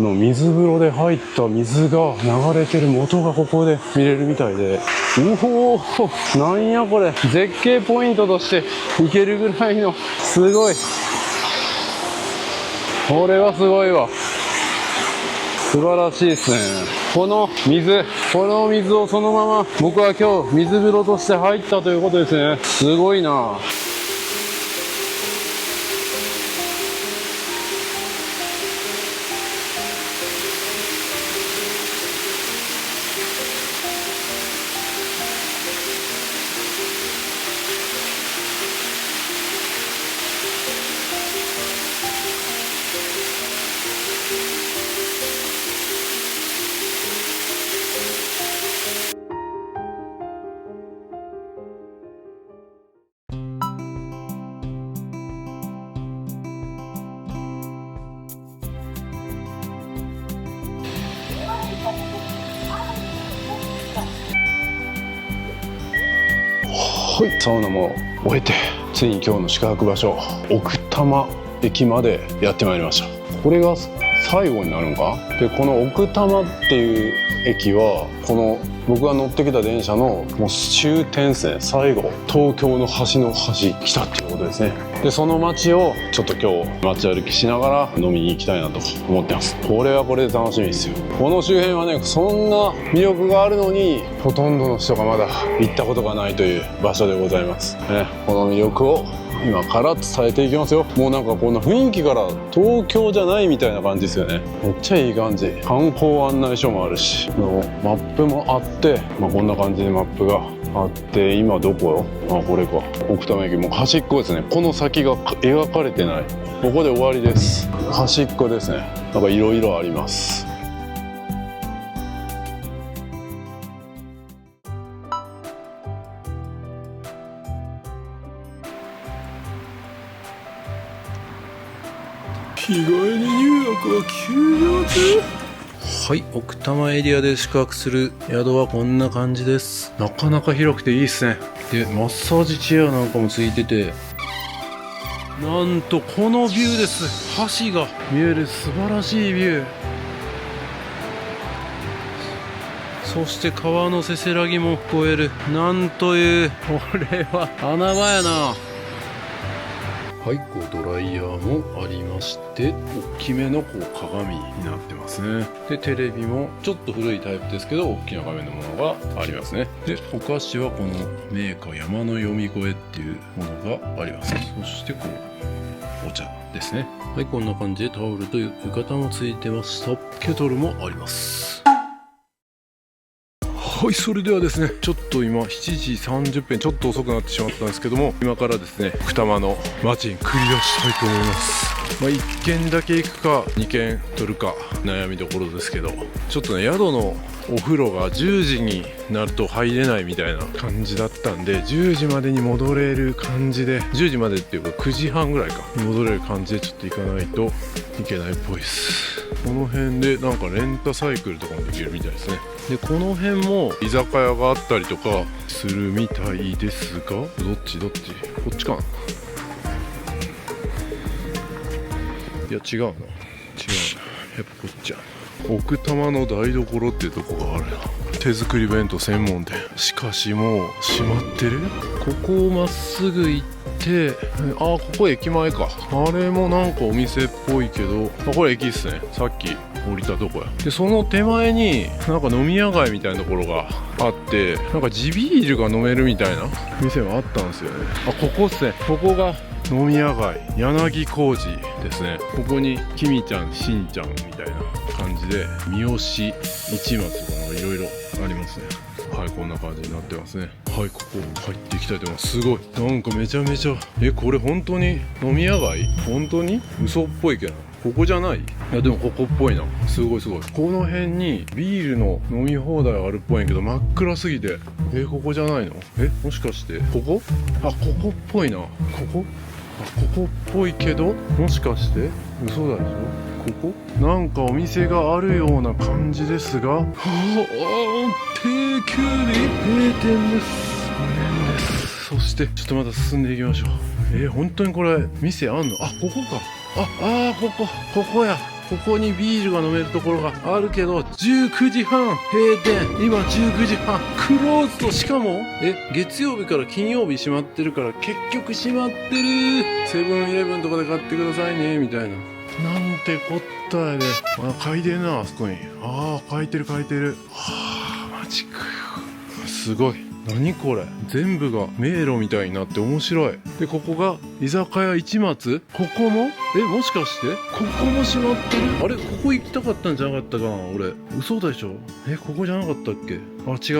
水風呂で入った水が流れてる元がここで見れるみたいで、おお、なんやこれ、絶景ポイントとして行けるぐらいの、すごい、これはすごいわ。素晴らしいですね。この水をそのまま僕は今日水風呂として入ったということですね。すごいな。はいサウナも終えてついに今日の宿泊場所奥多摩駅までやってまいりました。これが最後になるのか。でこの奥多摩っていう駅はこの僕が乗ってきた電車のもう終点ですね。最後東京の端の端来たっていうことですね。でその街をちょっと今日街歩きしながら飲みに行きたいなと思ってます。これはこれで楽しみですよ。この周辺はねそんな魅力があるのにほとんどの人がまだ行ったことがないという場所でございます、ね、この魅力を今から伝えていきますよ。もうなんかこんな雰囲気から東京じゃないみたいな感じですよね。めっちゃいい感じ。観光案内所もあるしマップもあって、こんな感じでマップがあって、今どこよ。これか奥多摩駅もう端っこですね。この先が描かれてない。ここで終わりです。端っこですね。なんかいろいろあります。日帰り入浴は休業中。はい、奥多摩エリアで宿泊する宿はこんな感じです。なかなか広くていいですね。でマッサージチェアなんかもついてて、なんとこのビューです。橋が見える素晴らしいビュー。そして川のせせらぎも聞こえる。なんという、これは穴場やな。はい、ドライヤーもありまして、大きめの鏡になってますね。でテレビもちょっと古いタイプですけど大きな画面のものがありますね。でお菓子はこのメーカー山の読み声っていうものがあります。そしてお茶ですね。はい、こんな感じでタオルと浴衣もついてました。ケトルもあります。はい、それではですね、ちょっと今7時30分、ちょっと遅くなってしまったんですけども、今からですね奥多摩の街に繰り出したいと思います。1軒だけ行くか2軒取るか悩みどころですけど、ちょっとね宿のお風呂が10時になると入れないみたいな感じだったんで、10時までに戻れる感じで、10時までっていうか9時半ぐらいかに戻れる感じでちょっと行かないといけないっぽいです。この辺でなんかレンタサイクルとかもできるみたいですね。でこの辺も居酒屋があったりとかするみたいですが、どっちこっちかな。いや違うな、やっぱこっちやな。奥多摩の台所っていうとこがあるな。手作り弁当専門店。しかしもう閉まってる。ここをまっすぐ行って、ここ駅前か。あれもなんかお店っぽいけど、これ駅っすね。さっき降りたとこや。でその手前になんか飲み屋街みたいなところがあって、なんか地ビールが飲めるみたいな店があったんですよね。ここっすね。ここが飲み屋街柳小路ですね。ここにきみちゃんしんちゃんみたいな感じで三好市松とかなんかいろいろありますね。はい、こんな感じになってますね。はい、ここ入っていきたいと思います。すごいなんかめちゃめちゃこれ本当に飲み屋街？本当に嘘っぽいけどここじゃない？いやでもここっぽいな。すごいこの辺にビールの飲み放題あるっぽいんやけど真っ暗すぎてここじゃないの？もしかしてここ？ここっぽいな。ここっぽいけどもしかして嘘だでしょ。ここなんかお店があるような感じですが、定休日閉店です。残念です。そしてちょっとまた進んでいきましょう。本当にこれ店あんの？ここか。ここや。ここにビールが飲めるところがあるけど19時半閉店。今19時半クローズと、しかも月曜日から金曜日閉まってるから結局閉まってる。セブンイレブンとかで買ってくださいねみたいな。なんてこったやで。書いてるな、あそこに。書いてる。マジかよ。すごい。何これ、全部が迷路みたいになって面白い。でここが居酒屋一松。ここももしかしてここも閉まってる。あれここ行きたかったんじゃなかったかな俺。嘘でしょ。ここじゃなかったっけ。違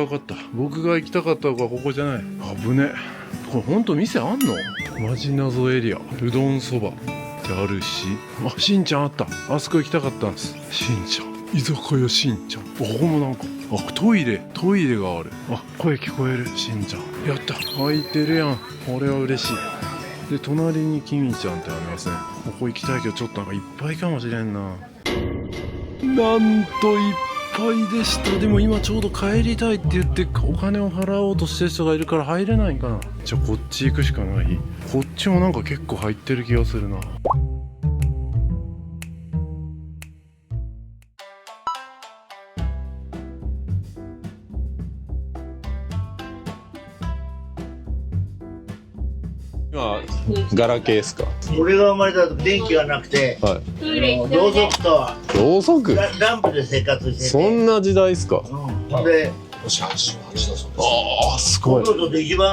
うかった。僕が行きたかったのがここじゃない。危ね。これほんと店あんの？マジ謎エリア。うどんそばってあるし、しんちゃんあった。あそこ行きたかったんです。しんちゃん居酒屋しんちゃん。ここもなんかトイレがある。声聞こえる。しんちゃんやった。開いてるやん。これは嬉しい。で隣にきみちゃんってありますね。ここ行きたいけどちょっとなんかいっぱいかもしれんな。なんといっぱいでした。でも今ちょうど帰りたいって言ってお金を払おうとしてる人がいるから入れないんかな。じゃあこっち行くしかない。こっちもなんか結構入ってる気がするな。今ガラケーですか？俺が生まれた時電気がなくて、はい。ろうそくとろうそく？ランプで生活してて、そんな時代ですか？で、ああ、すごい。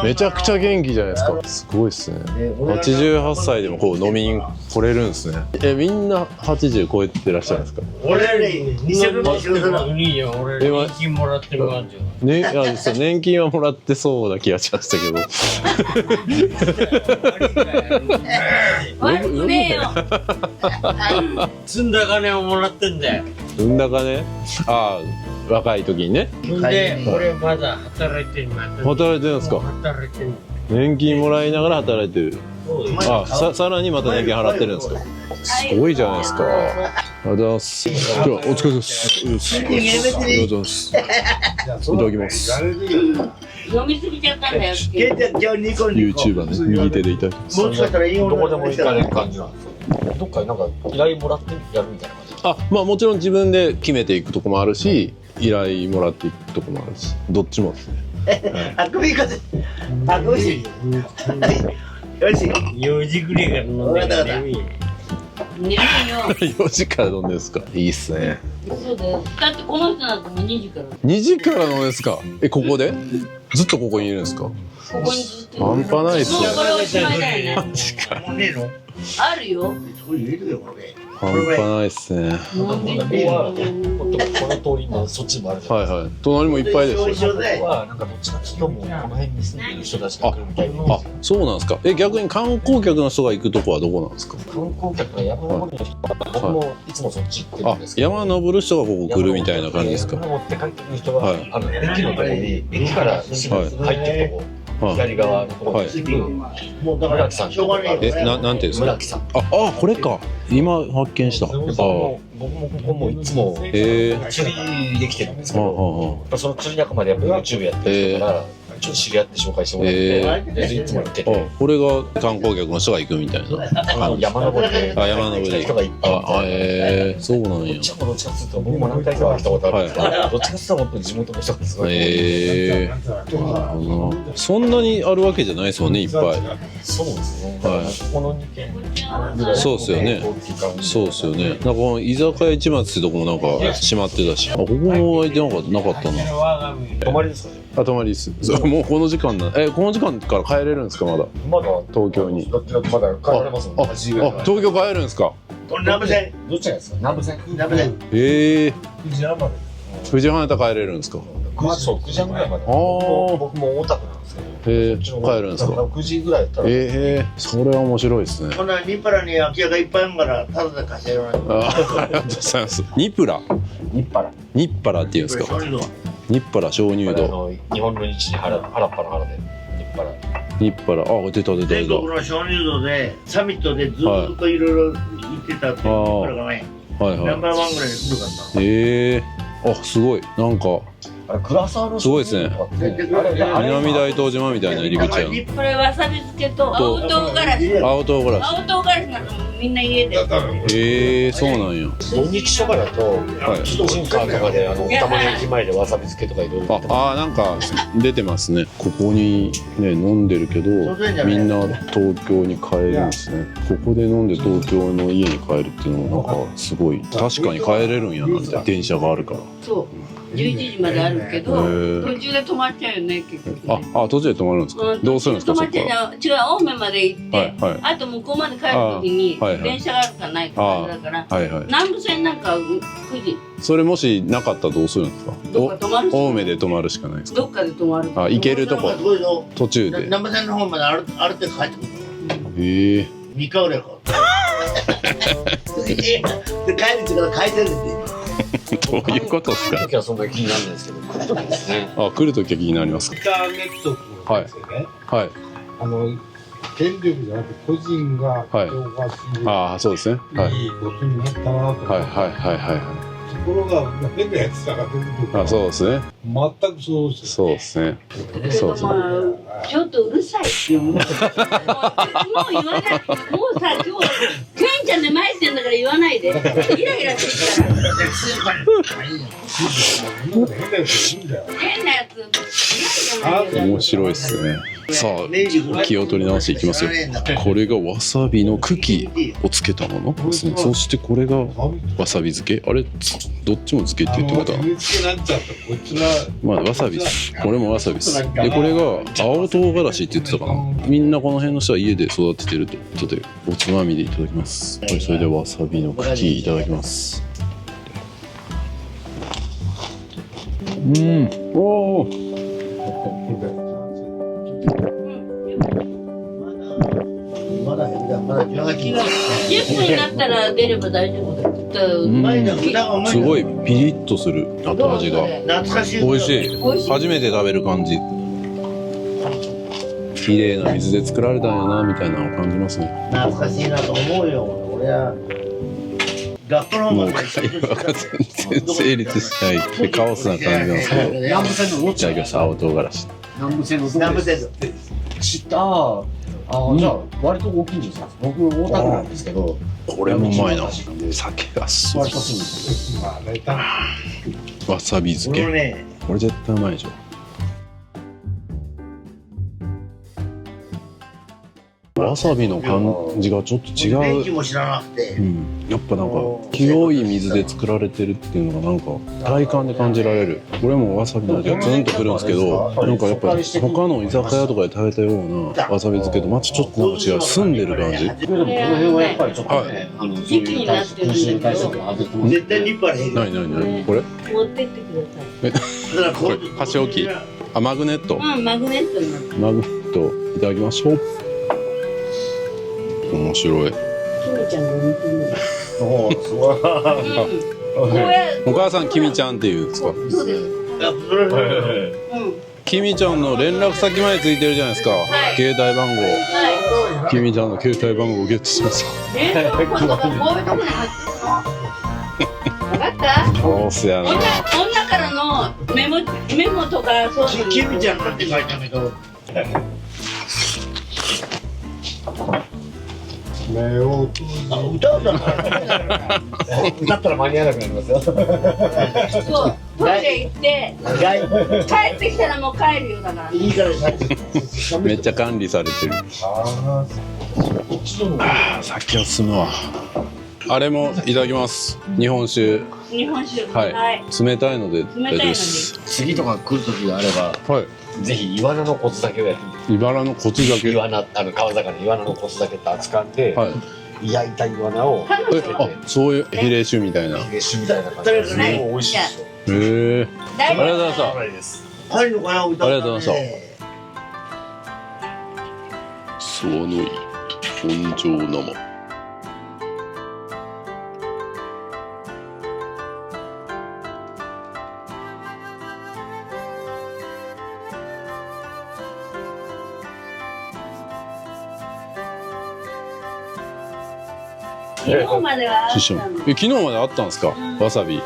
めちゃくちゃ元気じゃないですか。すごいっすね。88歳でもこう飲みに来れるんですね。みんな80超えてらっしゃるんですか？俺ら2食目仕事のいいよ、俺年金もらってるわじゃん。ね、そう年金はもらってそうな気がしましたけど。悪くねえよ。積んだ金をもらってんだよ。うんだかね。ああ、若い時にね。で、俺まだ働いてる。働いてるんですか？働いてる。年金もらいながら働いてる。あ、さらにまた年金払ってるんですか？すごいじゃないですか。ありがとうございます。じゃあお疲れ様です。よし。ありがとうございます。いただきます。飲みすぎちゃったんだよ。YouTuber ね、右手でいただきます。もしかしたらいいどこで女の人がも行かれる感じなんですよ。どっかになんか依頼もらってやるみたいな感じ。あ、まあもちろん自分で決めていくとこもあるし、依頼もらっていくとこもあるし、どっちもですね。あくびかせ、あくびし。よし。 4時ぐらいから飲んでるね。寝るよ。 4時から飲んでるんですか？いいっすね。そうだよ。だってこの人なんかもう2時から。2時から飲むんですか？ここで？ずっとここにいるんですか？ここにずっと。半端ないっすね。もうこれおしまいだよね。マジか。もうねえの？あるよ。それ入れてよこれ。半端ないっすね。飲んでここはこの通りのそっちもあるじゃないですか。はいはい。隣もいっぱいですよ。一緒でここはなんかどっちかっていうともうこの辺に住んでる人たちが来るみたいな。あ、そうなんですか。逆に観光客の人が行くとこはどこなんですか？観光客が山登りの人は僕もいつもそっち行ってるあんです、けど。山登る人がここ来るみたいな感じですか？山登って帰ってくる人は、はい駅のところに駅から入ってるとこ、左側のところに行く、もうだからしょうがねえよね。なんていうんですか？村木さん。これか。今発見した。僕もここもいつも釣りできてるんですけど、やっぱその釣り仲間でやっぱ YouTube やってる人からちょっと知り合って紹介してもらって、でいつも行ってて、これが観光客の人が行くみたいな。山登りで山登りで人がいっぱい。そうなんや。どっちかというと僕も何回か来たことあるんですけど、どっちかというと本当に地元の人がすごい。そんなにあるわけじゃないですもんね、いっぱい。そうですね。この2軒ぐらい。そうですよね。そうですよね。なんかこの居酒屋市松ってとこもなんか閉まってたし、ここも開いてなかったな。泊まりですかね。泊まりです。もうこの時間この時間から帰れるんですか？まだまだ東京に。だってまだ帰られますもん。東京帰るんですか？これ南部線。どっちなんですか？南部線。南部線。9時半やったら帰れるんですか？そう9時半ぐらいまで。僕も大田区なんですけど。帰るんですか？9時ぐらいやったら。それは面白いですね。こんなニッパラに空き家がいっぱいあるからただで貸してやらない。ありがとうございます。ニプラっていうんですか？ニッパラ鍾乳洞。日本の日に原っぱの原でニッパラ。出た。全国の鍾乳洞でサミットでずっといろいろ行ってたってニッパラがね、ナンバーワンぐらいで来るからな。すごい。なんかすごいですね。南大東島みたいな入り口やん。これわさび漬けと青唐辛子。青唐辛子。青唐辛子なんかみんな家で。そうなんや。土日とかだとキッチンカーとかで玉ねぎ前でわさび漬けとかいろいろ。なんか出てますね。ここにね飲んでるけどみんな東京に帰るんですね。ここで飲んで東京の家に帰るっていうのもなんかすごい確かに帰れるんやなって、電車があるから。そう11時まであるけど途中で止まっちゃうよね結局。途中で止まるんですか？どうするんですか？止まっちゃう。違う、青梅まで行ってあと向こうまで帰る時に電車があるかないかだから南武線なんか9時。それもしなかったらどうするんですか？どっか止まる。青梅で止まるしかないですか？どっかで止まる。行けるとこ途中で。南部線の方まで歩いて帰ってくる。3日ぐらいか。で帰る時から帰ってるってどういうことですか？来る時はそんなに気にならないですけど、来る時ですね。来る時は気になりますか？インターネットですよね。はい。権力じゃなくて個人が情報発信でそうですね。はい。いいことになったなと。はい。ころが変なやつらが出てくる。あ、そうですね。全くそうです。そうですね。そうですね。ちょっとうるさいって思う。もう言わない。もうさ、今日、ケンちゃんで前ってんだから言わないで。イライラしてきたら。変なやつ。面白いっすね。さあ、気を取り直していきますよ。これがわさびの茎をつけたものですね。そしてこれがわさび漬け。あれ、どっちも漬けって言ってことは。まあわさびです。これもわさびです。で、これが青唐辛子って言ってたかな。みんなこの辺の人は家で育ててるということで、おつまみでいただきます。はい、それでわさびの茎いただきます。おー。10分になったら出れば大丈夫だ。すごいピリッとする後味が美味しい。初めて食べる感じ。綺麗な水で作られたんやなみたいなのを感じますね。懐かしいなと思うよ。俺は学校のもう会話が全然成立しないでカオスな感じなんですけど。南部線のどっち？いただきました。青唐辛子。南部線のど南部っち？線知った。じゃあ割とご近所さん。僕大田区なんですけど。これもうまいな。酒がすごい。割とすぐ。わさび漬け。これ絶対うまいでしょ。わさびの感じがちょっと違う。やっぱなんか清い水で作られてるっていうのがなんか体感で感じられる。これもわさびの味がツンとくるんですけど、なんかやっぱり他の居酒屋とかで食べたようなわさび漬けとまたちょっとなんか違う、澄んでる感じ。でもこの辺はやっぱりちょっとね、そういう空襲に対する絶対立派な何これ？持ってってください。これ箸置き。あ、マグネット。うん、マグネットになってる。マグネットいただきましょう。面白い。キミちゃんが似てる。おー、すごい。お母さんキミちゃんっていうんですか？そうです。キミちゃんの連絡先までついてるじゃないですか。携帯番号。キミちゃんの携帯番号をゲットしました。冷蔵庫とかこういうとこに入ってるの。分かった？そうっすやな。女からのメモとかそういうの。キミちゃんなんて書いたけど。目を歌うだな。歌ったら間に合わなくなりますよ。そう、トイレ行って帰ってきたらもう帰るよだから。いいからめっちゃ管理されてる。酒を進むわ。あれもいただきます。日本酒。日本酒。はい。冷たいので大丈夫です。次とか来る時があれば、はい。ぜひイワナの骨酒をやってみて。イワナの骨酒。イワナ川魚イワナの骨酒って扱って、焼いたイワナを。あ、そういうヒレ酒みたいな。ヒレ酒みたいな感じで。すごい美味しいですよ。へえ。ありがとうございました。入るのかな、ありがとうございました。そのい本上生。昨日まではあったの。昨日まであったんですか？わさび。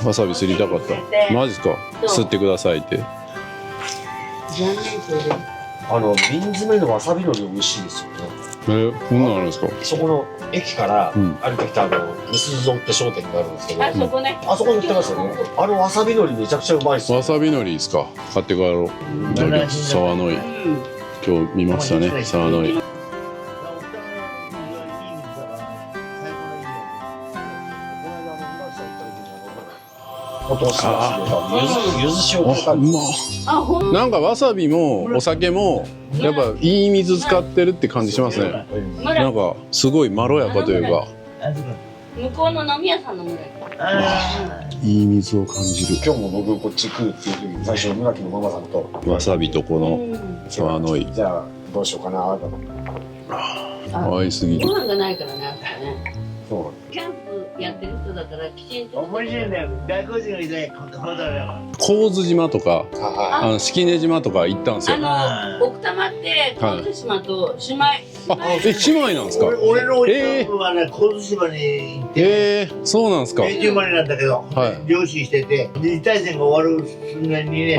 わさびすりたかった。マジですか？吸ってくださいって。残念それ。瓶詰めのわさびのり美味しいですよね。こんなのあるんですか？そこの駅から歩いてきたみすゞって商店があるんですけど、あそこね。あそこに売ってますよね。わさびのりめちゃくちゃうまいですよ。わさびのりですか？買って帰ろう。いただきます。沢の井。今日見ましたね。沢の井。ゆず塩とか。なんかわさびもお酒もやっぱいい水使ってるって感じしますね。なんかすごいまろやかというか。向こうの飲み屋さんの村。いい水を感じる。今日も僕こっち来るっていう時に最初村木のママさんとわさびとこの沢の井。じゃあどうしようかなと思って。合いすぎる。ご飯がないからね。そう。キャンプやってる人だからきちんと。面白いんだよ。外国人がいない、こだよ。神津島とか、式根島とか行ったんですよ。奥多摩って神津島と姉妹。姉妹なんですか？俺の親はね、神津島に行って。そうなんですか。明治生まれなんだけど、漁師してて、二大戦が終わる寸前にね、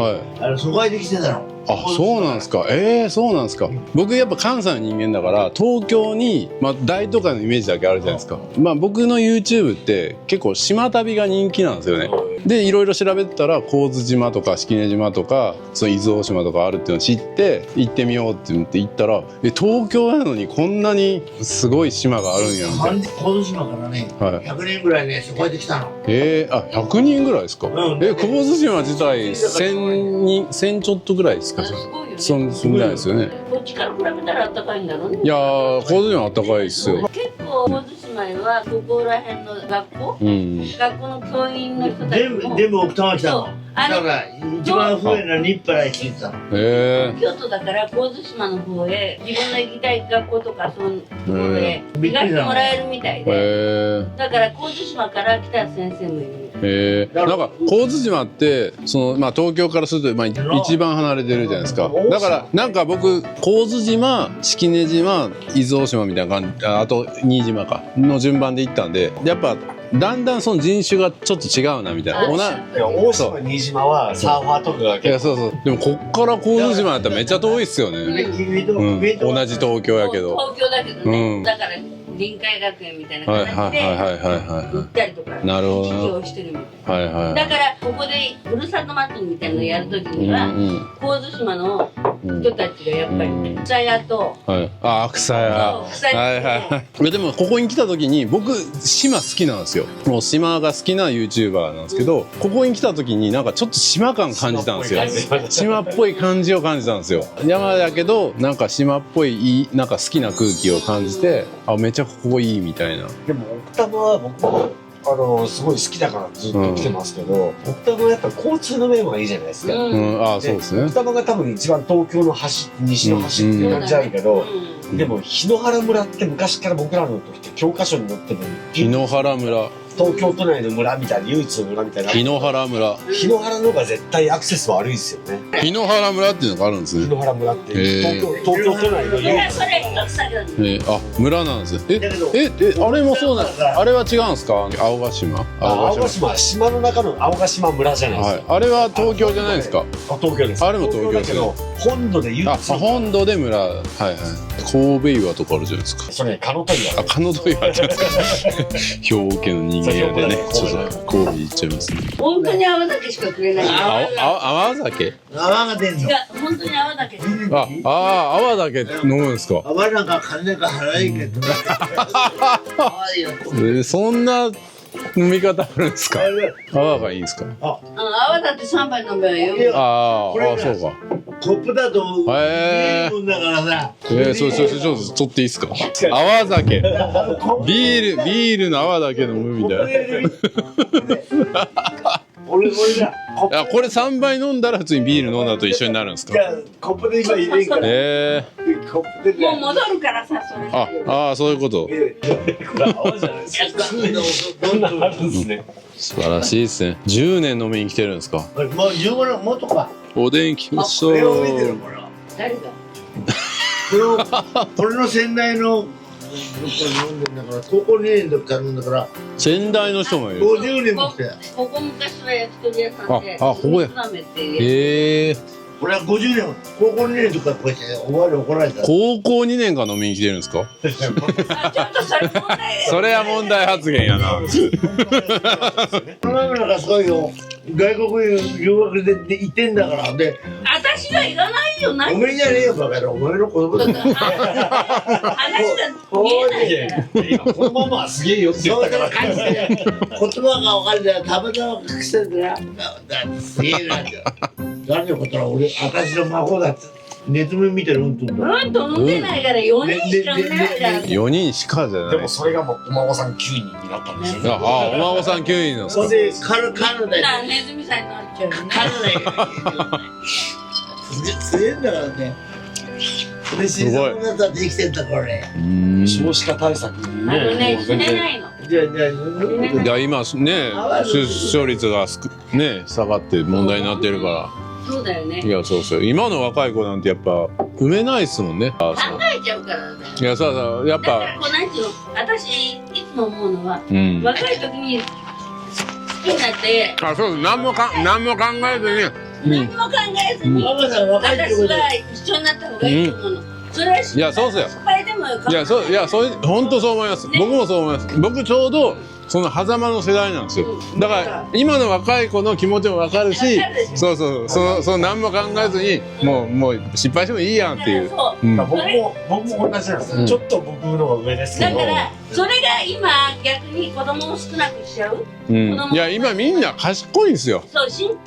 疎開できてたの。あ、そうなんですか。そうなんですか。僕やっぱ関西の人間だから東京に、大都会のイメージだけあるじゃないですか。僕の YouTube って結構島旅が人気なんですよね。でいろいろ調べてたら神津島とか式根島とかその伊豆大島とかあるっていうのを知って行ってみようって言って行ったら東京なのにこんなにすごい島があるんやみたいな。神津島からね、100人ぐらいね疎開できたの。100人ぐらいですか。神津島自体1000ちょっとぐらいですか。すごいよね。そんぐらいですよね。こっちから比べたら暖かいんだろうね。いやー、神津島は暖かいですよ。結構神津島はここら辺の学校、学校の教員の人たちも全部奥多摩来たの。だから一番上の日原へ来てたの。京都だから神津島の方へ自分の行きたい学校とかそういうところへ行かせてもらえるみたいで、だから神津島から来た先生もいる。なんか神津島って東京からすると一番離れてるじゃないですか。だからなんか僕神津島、式根島、伊豆大島みたいな感じ、あと新島かの順番で行ったんで、やっぱだんだんその人種がちょっと違うなみたいな。大島、新島はサーファーとかが結構。そう。でもこっから神津島やったらめっちゃ遠いっすよね。同じ東京やけど。東京だけどね。だから臨海学園みたいな感じで行ったりとかなるほど授業してるみたいな。だからここでふるさと祭りみたいなのやるときには神津島の人たちがやっぱり草屋と草屋でもここに来た時に僕島好きなんですよ。もう島が好きな YouTuber なんですけど、ここに来た時になんかちょっと島感感じたんですよ。島っぽい感じを感じたんですよ。山だけどなんか島っぽいなんか好きな空気を感じて、めっちゃここいいみたいな。でも奥多摩は僕もすごい好きだからずっと来てますけど、奥多摩はやっぱ交通の面はいいじゃないですか。そうですね。奥多摩が多分一番東京の端、西の端っていう感じあるけど、でも檜原村って昔から僕らの時って教科書に載ってる檜原村、東京都内の村みたいな唯一の村みたいな。檜原村。檜原の方が絶対アクセス悪いですよね。檜原村っていうのがあるんですね。檜原村って東京都内の唯一。村なんですよ。あれもそうなん。あれは違うんですか？青ヶ島。青ヶ島は島の中の青ヶ島村じゃないですか。あれは東京じゃないですか？東京です。あれも東京ですけど、本土で唯一。本土で村。神戸岩とかあるじゃないですか。それカノト岩。カノト岩じゃないですか。兵庫県の人間でね、ちょっと神戸行っちゃいますね。本当に泡酒しかくれない。泡酒？泡が出んの。違う、本当に泡酒。泡酒飲むんですか？泡なんか金が払いけど。そんな飲み方あるんですか？泡がいいんですか？泡だって3杯飲めばよ。そうか。コップだとビールだからさ。ちょっと取っていいですか？泡酒。ビールの泡だけ飲むみたいな。これ3杯飲んだら普通にビール飲んだと一緒になるんですか？じゃあコップで今入れんから。コップでもう戻るからさ、それ。そういうこと。これ泡じゃないですか。どんなあるんですね。素晴らしいですね。10年飲みに来てるんですか？もう15年もっとか。おでん来ました。誰が？これの先代の高校2年の時から飲んだから。先代の人もいる。50年も来て。ここ昔は焼き鳥屋さんで。ここや。俺は50年、高校2年の時からこうやって怒られた。高校2年から飲みに来てるんですか？ちょっとそれ問題。それは問題発言やな。この前なんかすごいよ。外国に留学で行ってんだからで。私がいらないよ。おめえじゃねえよバカ野郎。お前の子供だから。話が見えないから。このまますげえよって言ったから。言葉が分かんない。たまたま隠してるから。すげえなって。誰のことは俺私の孫だってネズミ見てるうんとんだ。うんと飲んでないから4人しか飲んでないから。4人しかじゃない。でもそれがもうお孫さん9人になったんですよ。お孫さん9人なんですか？それでカナダネズミさんになっちゃうよね。カナダすげえんだからね。で自然の中で生きてんだこれ。少子化対策にね。死ねないの。じゃあいや今ね出生率がね下がって問題になってるかそうだよね。ら。いやそうそう今の若い子なんてやっぱ産めないっすもんね。考えちゃうからね。いやそうそうやっだからぱこうなんていうの、私いつも思うのは、うん若い時に好きになってあそうです何も考えずに何も考えずに、ママさん若いってこと私は一緒になった方がいいと思うの。それは失いやそうっすよ敗でもよかいやそう本当そう思います、僕もそう思います。僕ちょうどその狭間の世代なんですよ。だから今の若い子の気持ちも分かるし、そうそう何も考えずにもう失敗してもいいやんっていう。そううん僕も同じなんですよ、ちょっと僕の方が上ですけど。だからそれが今逆に子供を少なくしちゃう。うんいや今みんな賢いんですよ。そう心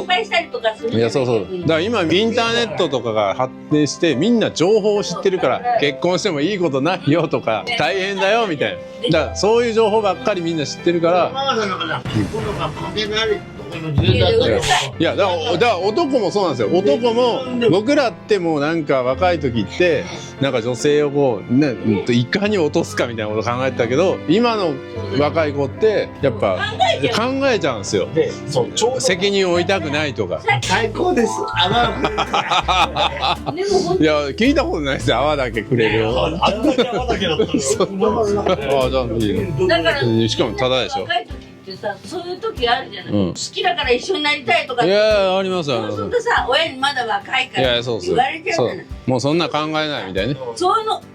配したりとかする。いやそうだから今インターネットとかが発展してみんな情報を知ってるから結婚してもいいことないよとか大変だよみたいな、だからそういう情報ばっかりみんな知ってるからママさんの方が結婚とか関係ないところの時代だったよ。いやだから男もそうなんですよ。男も僕らってもうなんか若い時ってなんか女性をこうねいかに落とすかみたいなこと考えてたけど今の若い子ってやっぱ考えちゃうんですよ。でそう責任を負いたくないとか。最高です。でも本いや聞いたことないですよ泡だけくれるよ。あれだけ泡だけだったらあじゃあいいの。当だからしかもタダでしょ。若い時ってさ、そういう時あるじゃない。うん好きだから一緒になりたいとか。いやありますそうするとさ、親にまだ若いかいらやそうそう言われちゃうじゃない。もうそんな考えないみたいね。そういうの考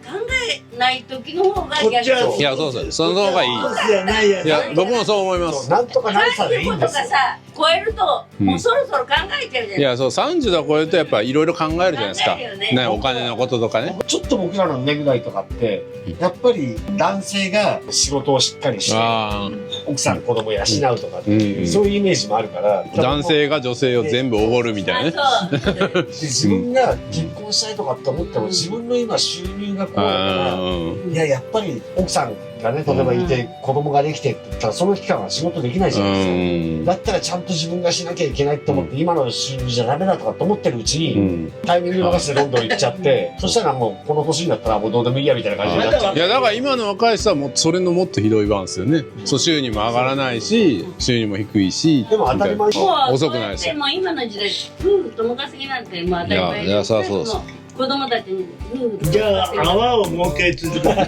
えない時の方がこっちはいやそうその方がいい。じゃないやいや僕もそう思います。なんとかなるさでいい35とんですよ。かさ、超えると、もうそろそろ考えちゃうじゃない。いやそう30度超えるとやっぱいろいろ考えるじゃないですか。考えるよねねお金のこととかね。ちょっと僕らのネグダイとかってやっぱり男性が仕事をしっかりしてあ奥さん子供養うとかってうんいうそういうイメージもあるからあ男性が女性を全部おごるみたいなね。あそうで自分が結婚したいとかって思っても自分の今収入がこうだからいややっぱり奥さんがね例えばいて子供ができてって言ったらその期間は仕事できないじゃないですか。だったらちゃんと自分がしなきゃいけないって思って今の収入じゃダメだとかって思ってるうちにタイミング逃してロンドン行っちゃってそしたらもうこの年になったらもうどうでもいいやみたいな感じになっちゃう。いやだから今の若い人はもうそれのもっとひどい版ですよね。そう収入も上がらないし収入も低いし。でも当たり前にもう遅くないですよでも今の時代、夫婦共稼ぎなんてもう当たり前いやそうそうそう子供たちに夫婦じゃあ泡をもう一回続けて。めっ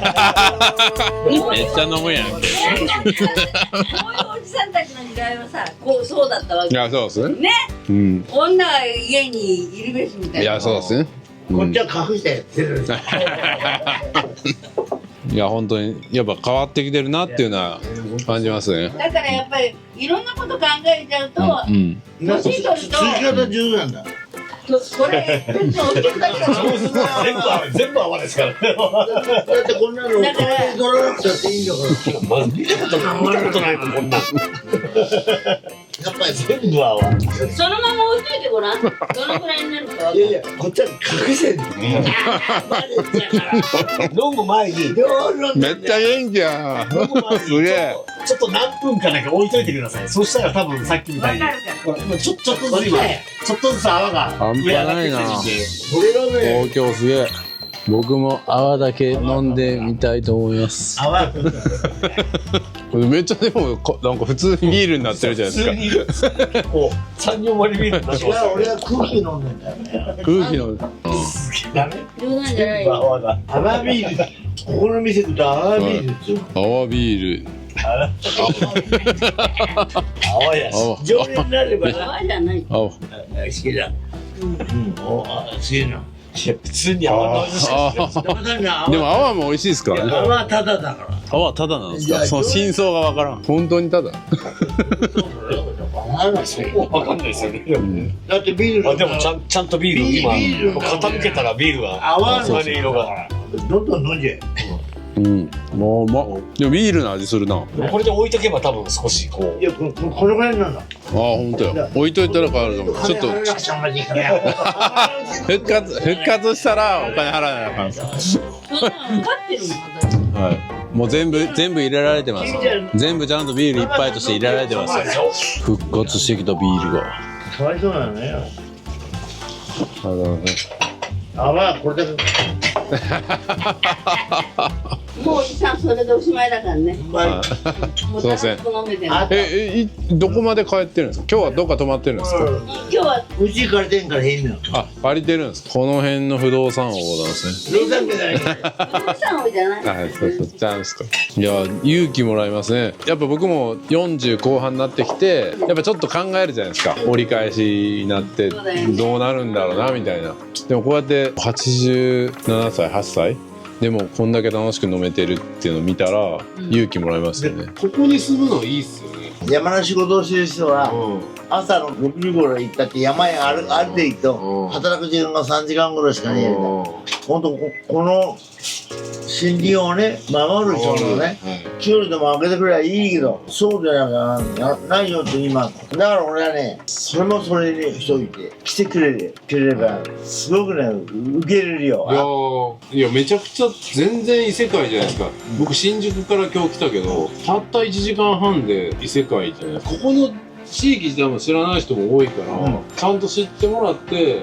ちゃ飲むやん。こういうおじさんたちの時代はさ、そうだったわけ。いやそうですね。ね、うん。女は家にいるべしみたいな。いやそうですね。こっちは隠してやってる。いや本当にやっぱ変わってきてるなっていうのは感じますね。だからやっぱりいろんなこと考えちゃうと、うん。なんか続き方上手なんだ。これ別にお客さんが全部泡ですから。だってこんなの取らなくたっていいんだから。まず見たことないもんこんな。やっぱり全部泡。そのまま置いといてごらん。どのくらいになるか。いやいやこっちは隠してんの。バレちゃうから。飲む前にめっちゃ元気や。すげえ。ちょっと何分かだけ置いといてください。そしたら多分さっきみたいにわかるからほら今ちょっとずつ今ちょっとずつ泡が半端ないな。これがね東京すげえ。僕も泡だけ飲んでみたいと思います。泡。めっちゃでもなんか普通にビールになってるじゃないですか。普通にこう3、4割ビール出し違う俺は空気飲んでんだよね。空気の。ダメ冗談じゃないよ。泡が泡ビール。ここの店行くと泡ビールですよ。泡ビール。泡やし泡。常連になればな。泡じゃない。泡。好きだ。お好きな。普通に泡の味しかしない。でも泡も美味しいですからね。泡タダだから。泡ただなんですか。その真相がわからん。本当にただ。わかんないですよね。だってビールあでもちゃんとビールビール今傾けたらビールが泡黄金色が。どんどん飲んじゃえ。うん。もうま。でもビールの味するな。あこれで置いとけば多分少しこいやこのぐらいなんだ。本当や。置いといたら変わると思う。ちょっと払わなくちゃまずいから復活したらお金払わなあかん。そんなの分かってるもん。はい。もう全部入れられてます。全部ちゃんとビール一杯として入れられてますよ。復活してきたビールが。かわいそうなのね。泡はこれだけ。もうおじさんそそれでおしまいだからね。まあもうすいません楽しく飲めてあね。どこまで帰ってるんですか？今日はどっか泊まってるんですか？今日はうち借りてんから変なの。あ、借りてるんです。この辺の不動産王なんですね。どうだってないから。不動産王じゃない。はい、そうチャンスと。いや、勇気もらいますね。やっぱ僕も40後半になってきて、やっぱちょっと考えるじゃないですか。折り返しになってそうだよねどうなるんだろうなみたいな。でもこうやって87歳、8歳でもこんだけ楽しく飲めてるっていうのを見たら勇気もらいますよね。ここに住むのいいっすよね。山の仕事をしてる人は、朝の6時頃行ったって山へ歩いていくと、働く時間が3時間ぐらいしかねえんだ。ほんとこの森林をね守る人のね、給料でも上げてくればいいけど、そうじゃないよって今。だから俺はね、それもそれにしといて来てくれればすごくね受け入れるよ。いやめちゃくちゃ全然異世界じゃないですか。僕新宿から今日来たけど、たった1時間半で異世界じゃないですか。ここの地域自体も知らない人も多いから、ちゃんと知ってもらって、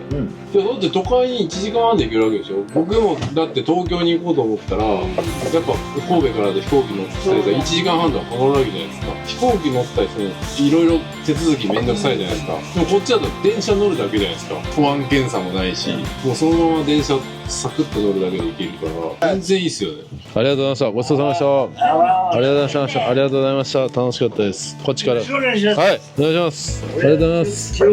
でだって都会に1時間半で行けるわけでしょ。僕もだって東京に行こうと思ったら、やっぱ神戸からで飛行機乗ったり1時間半とかかかるわけじゃないですか。飛行機乗ったりしていろいろ手続きめんどくさいじゃないですか。でもこっちだと電車乗るだけじゃないですか。保安検査もないし、もうそのまま電車サクッと乗るだけで行けるから全然いいっすよね。ありがとうございました。ごちそうさまでした。ありがとうございました。ありがとうございました。楽しかったです。こっちから。はい、お願いします。ありがとうございます。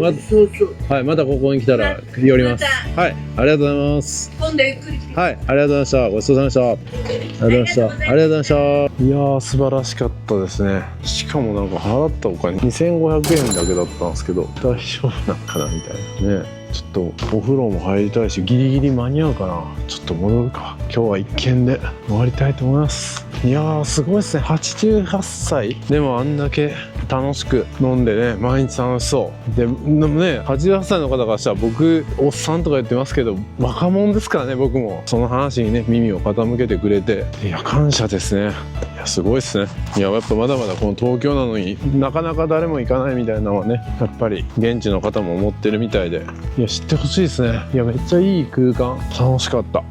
はい、またここに来たら寄ります。はい、ありがとうございます。今度ゆっくり来て。はい、ありがとうございました。ごちそうさまでした。ありがとうございました。ありがとうございました。いやー、素晴らしかったですね。しかもなんか払ったお金2500円だけだったんですけど、大丈夫なんかなみたいなね。ちょっとお風呂も入りたいし、ギリギリ間に合うかな。ちょっと戻るか。今日は一軒で終わりたいと思います。いやー、すごいですね。88歳でもあんだけ楽しく飲んでね、毎日楽しそうで。でもね、88歳の方からしたら僕おっさんとか言ってますけど、若者ですからね。僕もその話にね耳を傾けてくれて、いや感謝ですね。いやすごいですね。いややっぱまだまだこの東京なのになかなか誰も行かないみたいなのはね、やっぱり現地の方も思ってるみたいで、いや知ってほしいですね。いやめっちゃいい空間、楽しかった。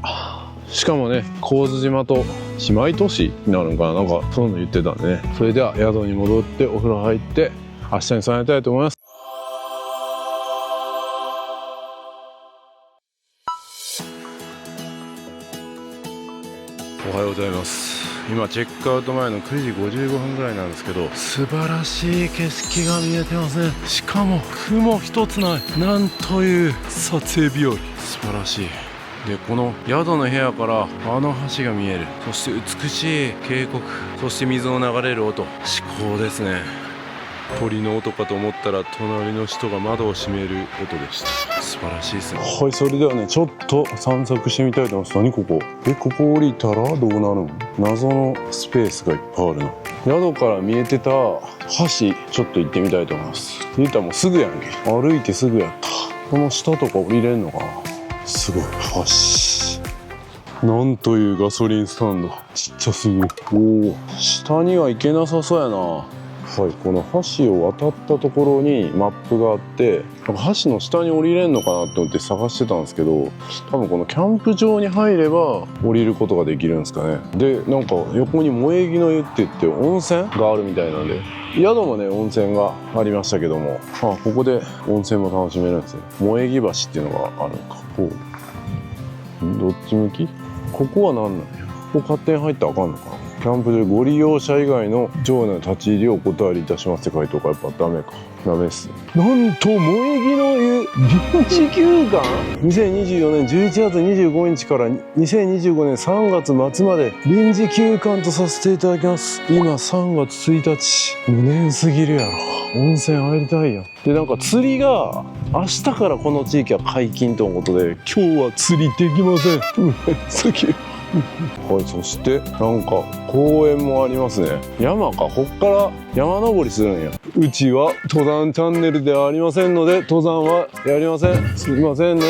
しかもね、神津島と姉妹都市になるのかな、なんかそういうの言ってたんでね。それでは宿に戻ってお風呂入って明日に備えたいと思います。おはようございます。今チェックアウト前の9時55分ぐらいなんですけど、素晴らしい景色が見えてますね。しかも雲一つない。なんという撮影日和、素晴らしい。でこの宿の部屋からあの橋が見える。そして美しい渓谷、そして水の流れる音、至高ですね。鳥の音かと思ったら隣の人が窓を閉める音でした。素晴らしいですね。はい、それではねちょっと散策してみたいと思います。何ここ、ここ降りたらどうなるの？謎のスペースがいっぱいあるな。宿から見えてた橋ちょっと行ってみたいと思います。言ったらもうすぐやんけ。歩いてすぐやった。この下とか降りれんのかな。すごい橋、なんというガソリンスタンド、ちっちゃすぎる。おお、下には行けなさそうやな。はい、この橋を渡ったところにマップがあって、橋の下に降りれんのかなって思って探してたんですけど、多分このキャンプ場に入れば降りることができるんですかね。でなんか横に萌木の湯って言って温泉があるみたいなんで、宿もね温泉がありましたけども、ここで温泉も楽しめるんですよ。萌木橋っていうのがあるのか。こうどっち向き？ここは何なんや。ここ勝手に入ったらあかんのかな。キャンプ場ご利用者以外の場内の立ち入りをお断りいたしますって書いておくから、やっぱダメか。ダメっす。なんと萌木の湯臨時休館、2024年11月25日から2025年3月末まで臨時休館とさせていただきます。今3月1日、無念すぎるやろ。温泉入りたいやん。でなんか釣りが明日からこの地域は解禁とのことで、今日は釣りできません。すげえ。はい、そしてなんか公園もありますね。山か、こっから山登りするんや。うちは登山チャンネルではありませんので登山はやりません。すいませんね。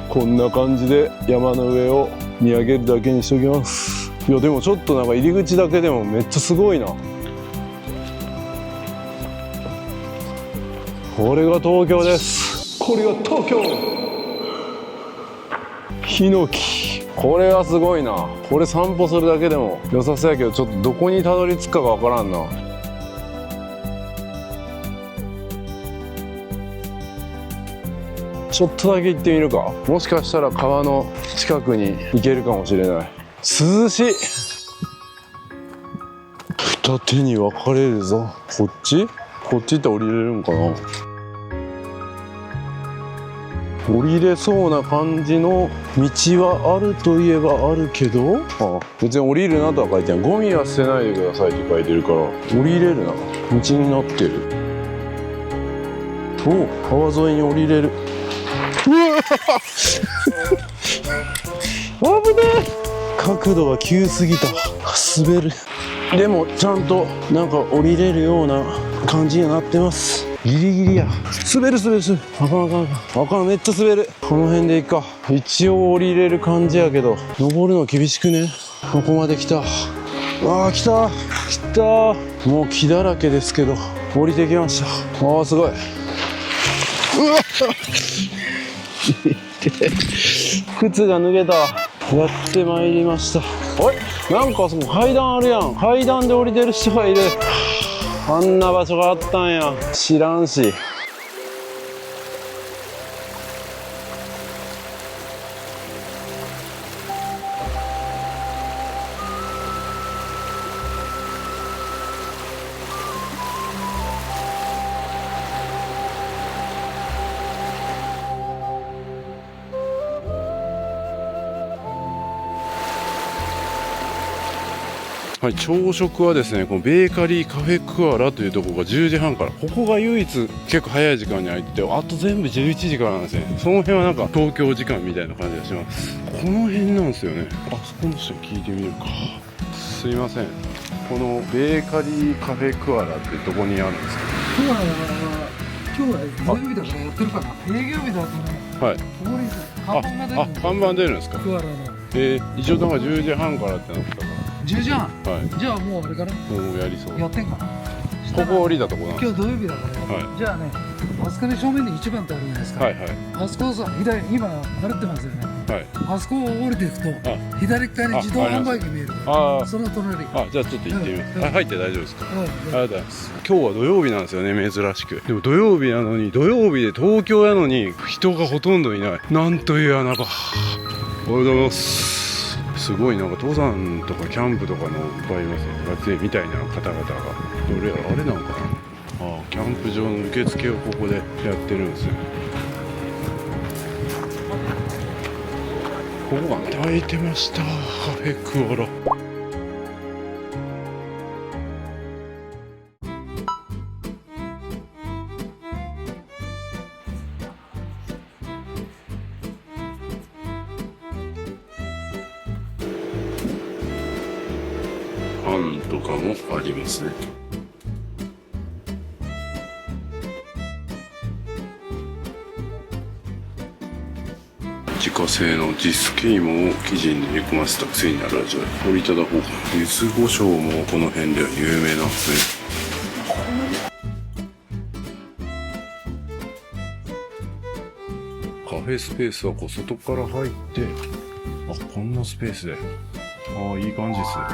こんな感じで山の上を見上げるだけにしときます。いやでもちょっとなんか入り口だけでもめっちゃすごいな。これが東京です。これが東京。ヒノキ、これはすごいな。これ散歩するだけでも良さそうやけど、ちょっとどこにたどり着くかがわからんな。ちょっとだけ行ってみるか。もしかしたら川の近くに行けるかもしれない。涼しい。二手に分かれるぞ。こっち行って降りれるんかな。降りれそうな感じの道はあるといえばあるけど、別に降りるなとは書いてない。ゴミは捨てないでくださいって書いてるから降りれるな。道になってる。お、川沿いに降りれる。うわ危ねえ。角度が急すぎた。滑る。でもちゃんとなんか降りれるような感じになってます。ギリギリや。滑る。あかん、めっちゃ滑る。この辺でいいか。一応降りれる感じやけど、登るの厳しくね。ここまで来た。来た。もう木だらけですけど降りてきました。すごい。靴が脱げた。やってまいりました。なんかその階段あるやん。階段で降りてる人がいる。あんな場所があったんや。知らんし。はい、朝食はですね、このベーカリーカフェクアラというところが10時半から、ここが唯一結構早い時間に開いてて、あと全部11時からなんですね。その辺はなんか東京時間みたいな感じがします。この辺なんですよね。そこの人に聞いてみるか。すいません、このベーカリーカフェクアラってどこにあるんですか？今日は土曜日だからやってるかな。営業日だとね、はい、ここに看板が出るんですよ。看板出るんですか？クアラの一応なんか10時半からってなったから。10時半、はい、じゃあもうあれかな、もうやりそう。やってんかな。ここ降りたとこなんです。今日土曜日だから、はい、じゃあね、あそこに正面に1番ってあるじゃないですか。はいはい、あそこさ、今歩ってますよね。はい、あそこを降りていくと左側に自動販売機見えるから、その隣。じゃあちょっと行ってみます。入って大丈夫ですか？ありがとうございます。今日は土曜日なんですよね、珍しく。でも土曜日なのに、土曜日で東京やのに人がほとんどいない。なんという穴場。おはようございます。すごいなんか登山とかキャンプとかのいっぱいいますね。学生みたいな方々が。どれあれなんかな。キャンプ場の受付をここでやってるんですよ。ここが開いてました。カフェクアラ。パンとかもありますね。自家製のディスケ芋を生地に練り込ませた癖になる味わい。これいただこうか。柚子胡椒もこの辺では有名なんですね。カフェスペースはこう外から入って、こんなスペースで、いい感じですね。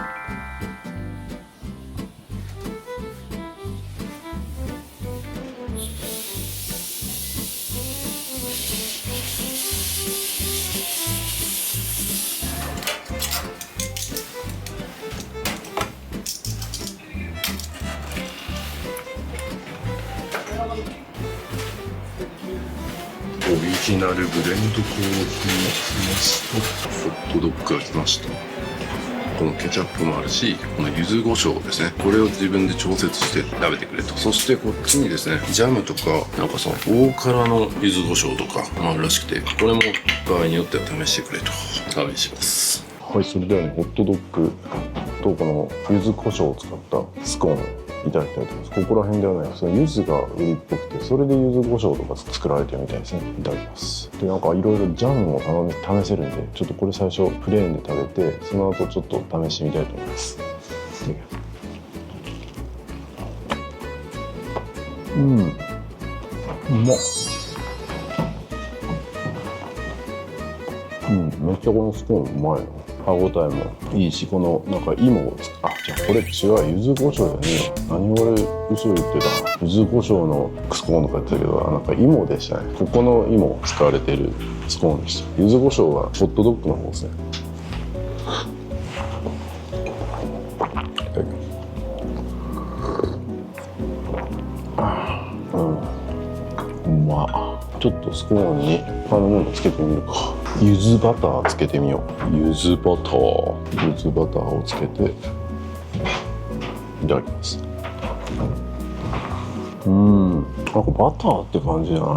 オリジナルブレンドコーヒーホットドッグが来ました。このケチャップもあるし、この柚子胡椒ですね、これを自分で調節して食べてくれと。そしてこっちにですね、ジャムとかなんかその大辛の柚子胡椒とかもあるらしくて、これも場合によっては試してくれと試します。はい、それではね、ホットドッグとこの柚子胡椒を使ったスコーンをいただきたいと思います。ここら辺ではね、その柚子が売りっぽくて、それで柚子胡椒とか作られてるみたいですね。いただきます。で、なんかいろいろジャムも試せるんで、ちょっとこれ最初プレーンで食べて、その後ちょっと試してみたいと思います。うまっ。めっちゃこのスコーンうまいな。歯応えもいいし、このなんか芋をじゃあこれ違う、柚子胡椒じゃねえよ。何俺嘘言ってた。柚子胡椒のスコーンとか言ってたけど、なんか芋でしたね。ここの芋使われてるスコーンでした。柚子胡椒はホットドッグの方ですね。うま。ちょっとスコーンに他のものつけてみるか。柚子バターつけてみよう。柚子バターをつけていただきます。なんかバターって感じじゃないな。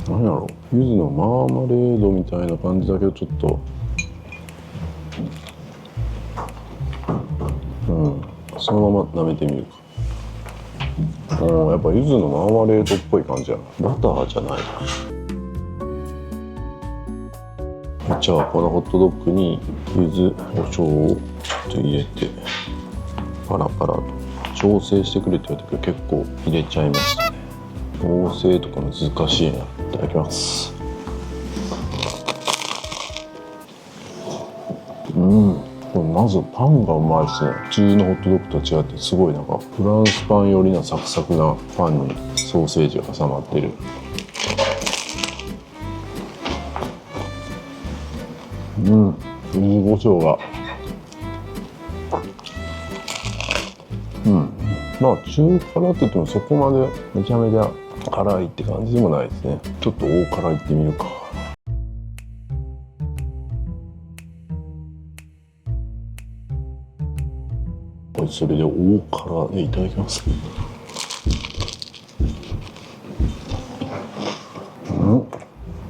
何やろ、柚子のマーマレードみたいな感じだけど、ちょっとそのまま舐めてみるか。やっぱ柚子のマーマレードっぽい感じやな。バターじゃないな。じゃあこのホットドッグに柚子胡椒をちょっと入れてパラパラと調整してくれって言われたけど、結構入れちゃいましたね。調整とか難しいな。いただきます。これまずパンがうまいですね。普通のホットドッグと違ってすごいなんかフランスパン寄りなサクサクなパンにソーセージが挟まってる。柚子胡椒がまあ中辛って言ってもそこまでめちゃめちゃ辛いって感じでもないですね。ちょっと大辛いってみるか。それで大辛でいただきます。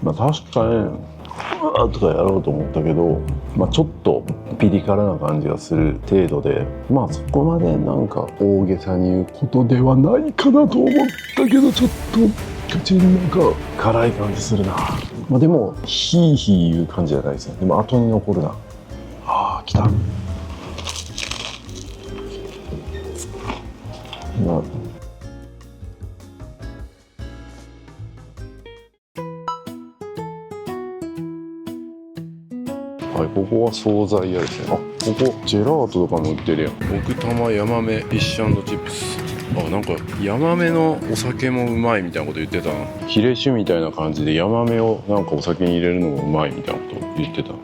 まあ確かにとかやろうと思ったけど、ちょっとピリ辛な感じがする程度で、そこまでなんか大げさに言うことではないかなと思ったけど、ちょっと口になんか辛い感じするな。でもヒーヒー言う感じじゃないですね。でも後に残るな。来た。ここは惣菜屋ですね。ここジェラートとかも売ってるやん。奥多摩ヤマメフィッシュ&チップス。なんかヤマメのお酒もうまいみたいなこと言ってたな。ヒレ酒みたいな感じでヤマメをなんかお酒に入れるのもうまいみたいなこと言ってた。ジ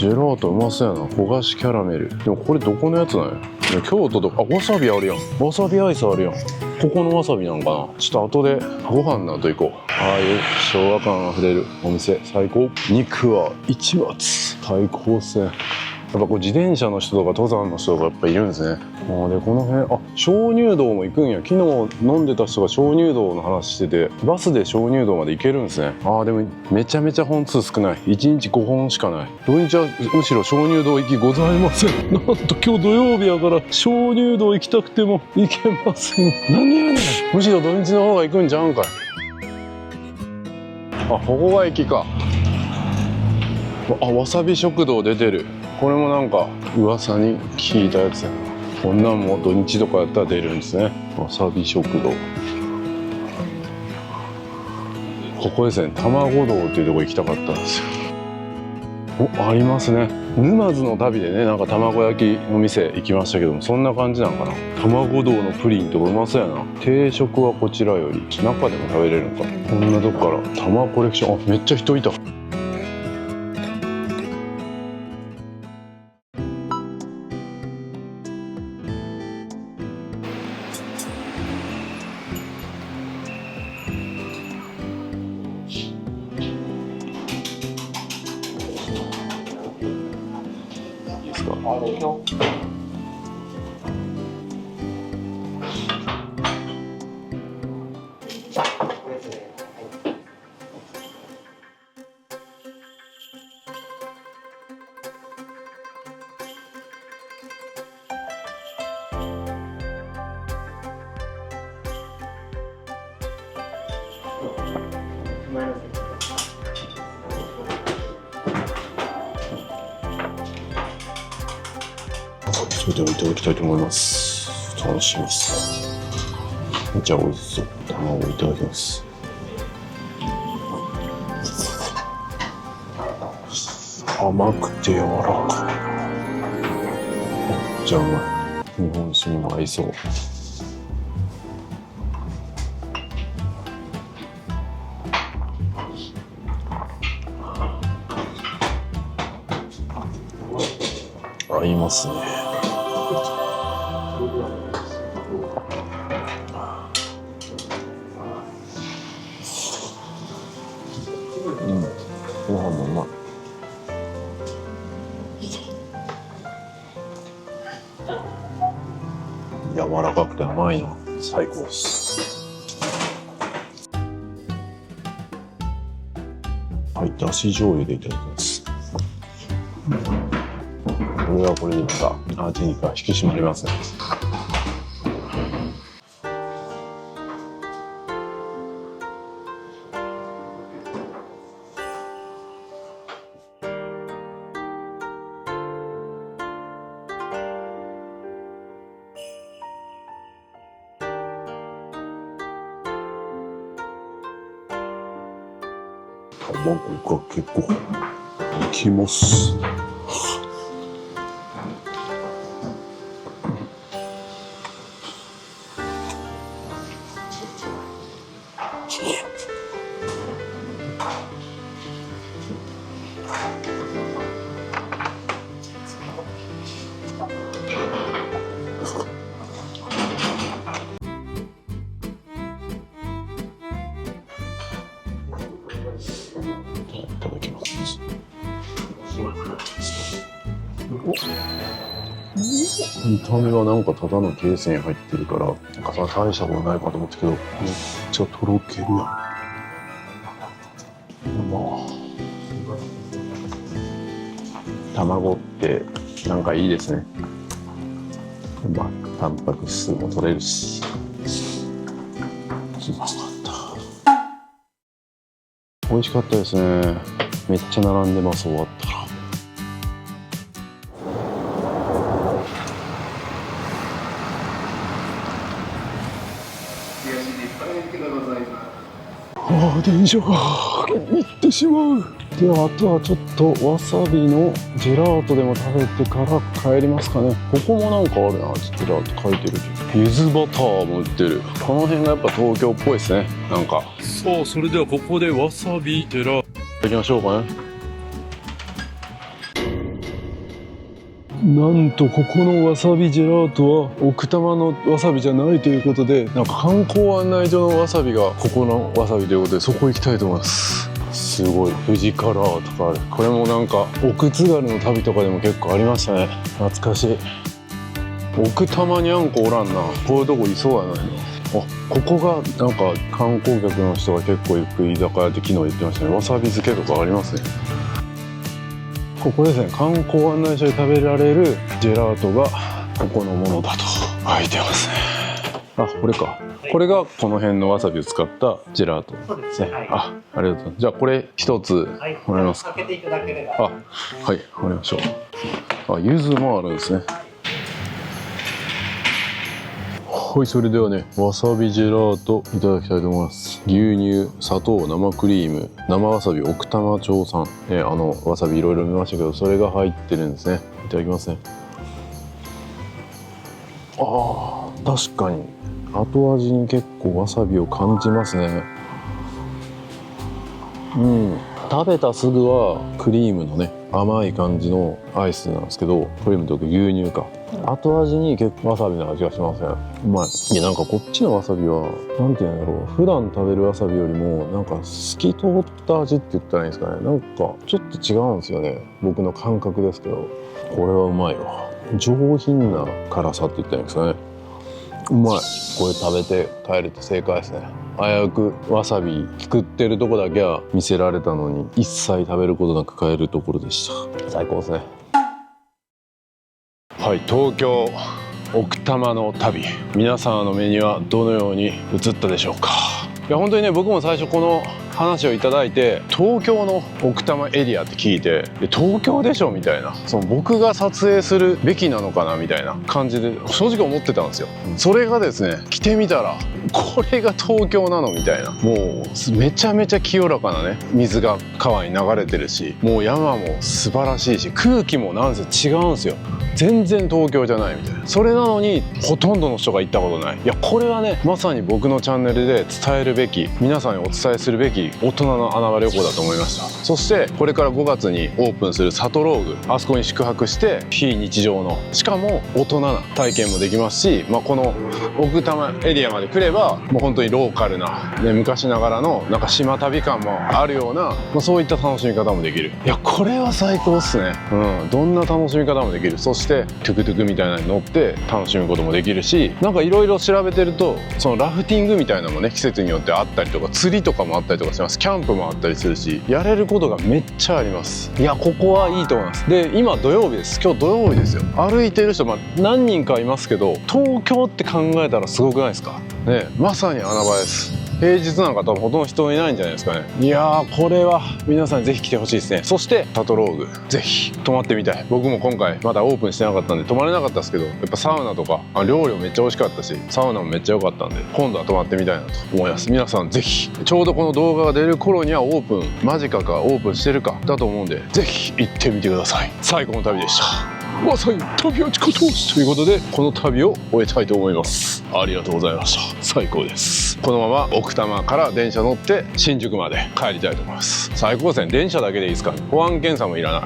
ェラートうまそうやな。焦がしキャラメル。でもこれどこのやつなんや。京都とかわさびあるやん。わさびアイスあるやん。ここのわさびなんかな。ちょっと後でご飯の後行こう。ああいう昭和感あふれるお店最高。肉は市松最高っすね。やっぱこう自転車の人とか登山の人とかやっぱいるんですね。でこの辺鍾乳洞も行くんや。昨日飲んでた人が鍾乳洞の話してて、バスで鍾乳洞まで行けるんですね。でもめちゃめちゃ本数少ない。1日5本しかない。土日はむしろ鍾乳洞行きございません。なんと今日土曜日やから鍾乳洞行きたくても行けません。何やねん。むしろ土日の方が行くんちゃうんかい。ここが駅か。わさび食堂出てる。これもなんか噂に聞いたやつやな。こんなんも土日とかやったら出るんですね。わさび食堂。ここですね。卵堂っていうとこ行きたかったんですよ。ありますね。沼津の旅でね、なんか卵焼きの店行きましたけども、そんな感じなんかな。卵堂のプリンとかうまそうやな。定食はこちらより中でも食べれるのか。こんなとこから卵コレクション。めっちゃ人いた。それで置いておきたいと思います。楽しみです。じゃあ美味しそう。卵をいただきます。甘くて柔らかい。めっちゃうまい。日本酒にも合いそう。合いますね。ご飯もうまい。柔らかくて甘いの最高です。はい、だし醤油でいただきます。これはこれでまた味が引き締まりますね。卵が結構きます。いただきます。見た目はなんかただのケースに入ってるから、なんかそんな大したことないかと思ったけど、めっちゃとろけるやん。卵ってなんかいいですね。まあタンパク質も取れるし。美味しかったですね。めっちゃ並んでます。終わったら。ああ、電車が行ってしまう。では、あとはちょっとわさびのジェラートでも食べてから帰りますかね。ここもなんかあるな。ジェラート書いてるけど。柚子バターも売ってる。この辺がやっぱ東京っぽいですね。なんか。さあ、それではここでわさびジェラートいきましょうかね。なんとここのわさびジェラートは奥多摩のわさびじゃないということで、なんか観光案内所のわさびがここのわさびということで、そこ行きたいと思います。すごい富士カラーとかある。これもなんか奥津軽の旅とかでも結構ありましたね。懐かしい。奥多摩にあんこおらんな。こういうとこいそうやないの。あ、ここがなんか観光客の人が結構行く居酒屋って昨日言ってましたね。わさび漬けとかありますね。ここですね。観光案内所で食べられるジェラートがここのものだと書いてますね。あ、これか。これがこの辺のわさびを使ったジェラートですね。あ、ありがとうございます。じゃあこれ一つもらえますか。かけていただければ。あ、はい、わかりましょう。あ、柚子もあるんですね。はい、それではね、わさびジェラートいただきたいと思います。牛乳、砂糖、生クリーム、生わさび奥多摩町産。わさびいろいろ見ましたけど、それが入ってるんですね。いただきますね。ああ、確かに後味に結構わさびを感じますね。うん、食べたすぐはクリームのね、甘い感じのアイスなんですけど、クリームと牛乳か。後味に結構わさびの味がしますね。うまい。いや、なんかこっちのわさびはなんていうんだろう、普段食べるわさびよりもなんか透き通った味って言ったらいいんですかね。なんかちょっと違うんですよね、僕の感覚ですけど。これはうまいわ。上品な辛さって言ったらいいんですかね。うまい。これ食べて帰ると正解ですね。危うくわさび作ってるとこだけは見せられたのに、一切食べることなく帰るところでした。最高ですね。はい、東京奥多摩の旅、皆さんの目にはどのように映ったでしょうか。いや、本当にね、僕も最初この話をいただいて、東京の奥多摩エリアって聞いて、東京でしょみたいな、その僕が撮影するべきなのかなみたいな感じで正直思ってたんですよ。それがですね、来てみたらこれが東京なのみたいな、もうめちゃめちゃ清らかなね水が川に流れてるし、もう山も素晴らしいし、空気もなんせ違うんですよ。全然東京じゃないみたいな。それなのにほとんどの人が行ったことない。いやこれはね、まさに僕のチャンネルで伝えるべき、皆さんにお伝えするべき大人の穴場旅行だと思いました。そしてこれから5月にオープンするサトローグ、あそこに宿泊して非日常の、しかも大人な体験もできますし、この奥多摩エリアまで来ればもう本当にローカルな、ね、昔ながらのなんか島旅感もあるような、そういった楽しみ方もできる。いやこれは最高っすね。どんな楽しみ方もできる。そしてトゥクトゥクみたいなのに乗って楽しむこともできるし、なんかいろいろ調べてると、そのラフティングみたいなのもね、季節によってあったりとか、釣りとかもあったりとかします。キャンプもあったりするし、やれることがめっちゃあります。いやここはいいと思います。で今土曜日です。今日土曜日ですよ。歩いてる人、何人かいますけど、東京って考えたらすごくないですかね。まさに穴場です。平日なんか多分ほとんど人いないんじゃないですかね。いやーこれは皆さんぜひ来てほしいですね。そしてサトローグぜひ泊まってみたい。僕も今回まだオープンしてなかったんで泊まれなかったですけど、やっぱサウナとか料理もめっちゃ美味しかったし、サウナもめっちゃ良かったんで、今度は泊まってみたいなと思います。皆さんぜひ、ちょうどこの動画が出る頃にはオープン間近かオープンしてるかだと思うんで、ぜひ行ってみてください。最高の旅でした。まさに旅は自己投資ということで、この旅を終えたいと思います。ありがとうございました。最高です。このまま奥多摩から電車乗って新宿まで帰りたいと思います。最高ですね。電車だけでいいですから、保安検査もいらない。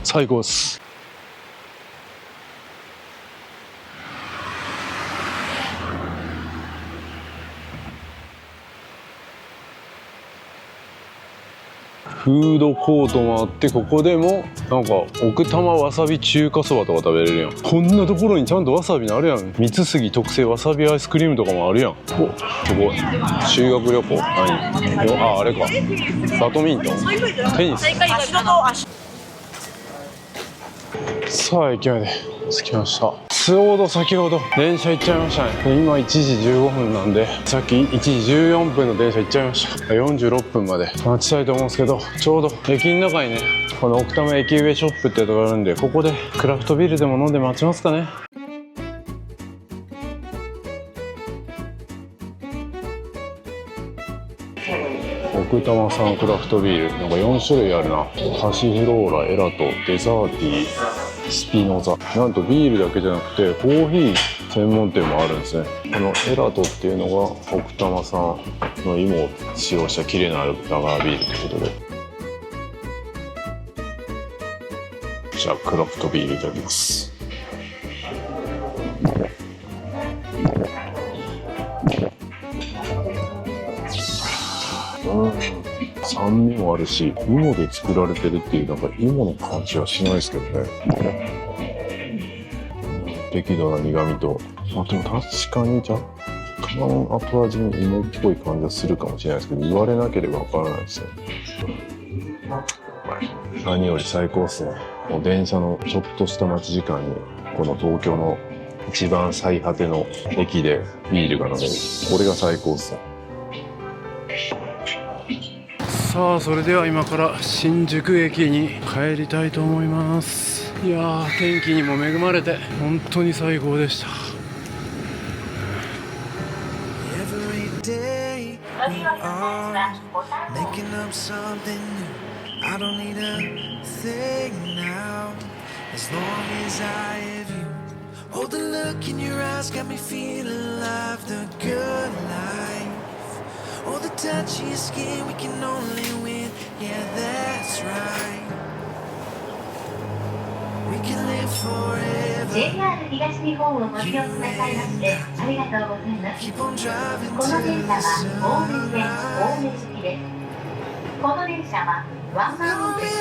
最高です。フードコートもあって、ここでもなんか奥多摩わさび中華そばとか食べれるやん。こんなところにちゃんとわさびのあるやん。三つ杉特製わさびアイスクリームとかもあるやん。ここ修学旅行、あれか、バドミントン、テニス。さあ駅まで着きました。ちょうど先ほど電車行っちゃいましたね。今1時15分なんで、さっき1時14分の電車行っちゃいました。46分まで待ちたいと思うんですけど、ちょうど駅の中にね、この奥多摩駅上ショップってとこがあるんで、ここでクラフトビールでも飲んで待ちますかね。奥多摩産クラフトビール、なんか4種類あるな。パシフローラ、エラト、デザーティー、スピノザ。なんとビールだけじゃなくてコーヒー専門店もあるんですね。このエラトっていうのが奥多摩産の芋を使用した綺麗なラガービールということで、じゃあクラフトビールいただきます。酸味もあるし、芋で作られてるっていうなんか芋の感じはしないですけどね。適度な苦味と、でも確かに若干後味に芋っぽい感じはするかもしれないですけど、言われなければわからないですよ。何より最高っすね。もう電車のちょっとした待ち時間に、この東京の一番最果ての駅でビールが飲める。これが最高っすね。さあそれでは今から新宿駅に帰りたいと思います。いやー天気にも恵まれて本当に最高でした。Oh, the touch of your skin, we can only win. Yeah, that's right. We can live forever. JR 東日本をご利用くださいましてありがとうございます。この電車は青梅線青梅行きです。この電車はワンマン運転です。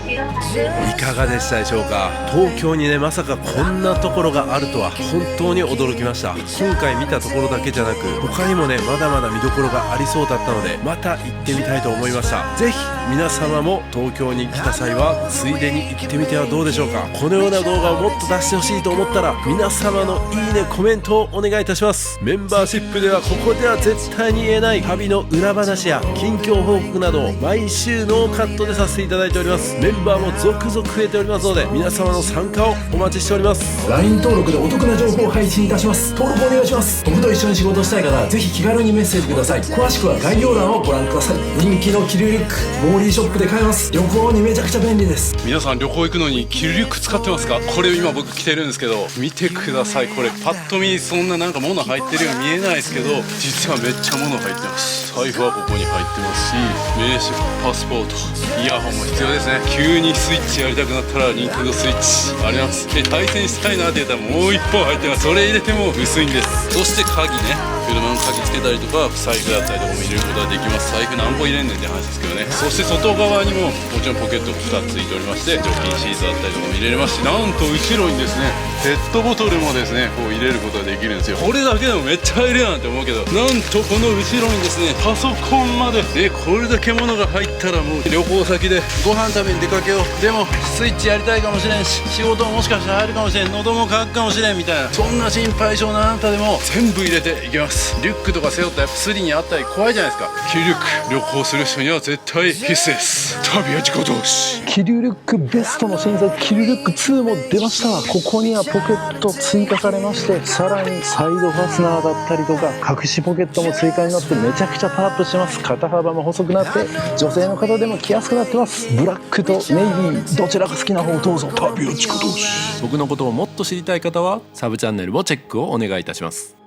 次はいかがでしたでしょうか。東京にね、まさかこんなところがあるとは本当に驚きました。今回見たところだけじゃなく、他にもねまだまだ見どころがありそうだったので、また行ってみたいと思いました。ぜひ皆様も東京に来た際はついでに行ってみてはどうでしょうか。このような動画をもっと出してほしいと思ったら、皆様のいいねコメントをお願いいたします。メンバーシップではここでは絶対に言えない旅の裏話や近況報告などを毎週ノーカットでさせていただいております。メンバーも続々増えておりますので、皆様の参加をお待ちしております。 LINE 登録でお得な情報を配信いたします。登録お願いします。僕と一緒に仕事したい方、ぜひ気軽にメッセージください。詳しくは概要欄をご覧ください。人気のキルリュック、モーリーショップで買えます。旅行にめちゃくちゃ便利です。皆さん旅行行くのにキルリュック使ってますか？これ今僕着てるんですけど、見てください。これパッと見そんななんか物入ってるように見えないですけど、実はめっちゃ物入ってます。財布はここに入ってますし、名刺、パスポート、イヤホンも必要ですね。急にスイッチやりたくなったらニンテンドースイッチあります。で対戦したいなって言ったらもう一本入ってます。それ入れても薄いんです。そして鍵ね、車の鍵つけたりとか財布だったりとかも入れることができます。財布何個入れんねんって話ですけどね。そして外側にももちろんポケット2つついておりまして、除菌シートだったりとかも入れれますし、なんと後ろにですねペットボトルもですねこう入れることができるんですよ。これだけでもめっちゃ入るやんって思うけど、なんとこの後ろにですねパソコンまでこれだけ物が入ったら、もう旅行先でご飯食べに出かけよう、でもスイッチやりたいかもしれんし、仕事ももしかしたら入るかもしれん、喉も渇くかもしれんみたいな、そんな心配性なあなたでも全部入れていきます。リュックとか背負ったらスリにあったり怖いじゃないですか。キルリュック、旅行する人には絶対必須です。旅は自己投資。キルリュックベストの新作キルリュック2も出ました。ここにはポケット追加されまして、さらにサイドファスナーだったりとか隠しポケットも追加になってめちゃくちゃパワーアップしてます。肩幅も細くなって女性の方でも着やすくなってます。ブラックとネイビーどちらが好きな方をどうぞ。旅は自己投資。僕のことをもっと知りたい方はサブチャンネルもチェックをお願いいたします。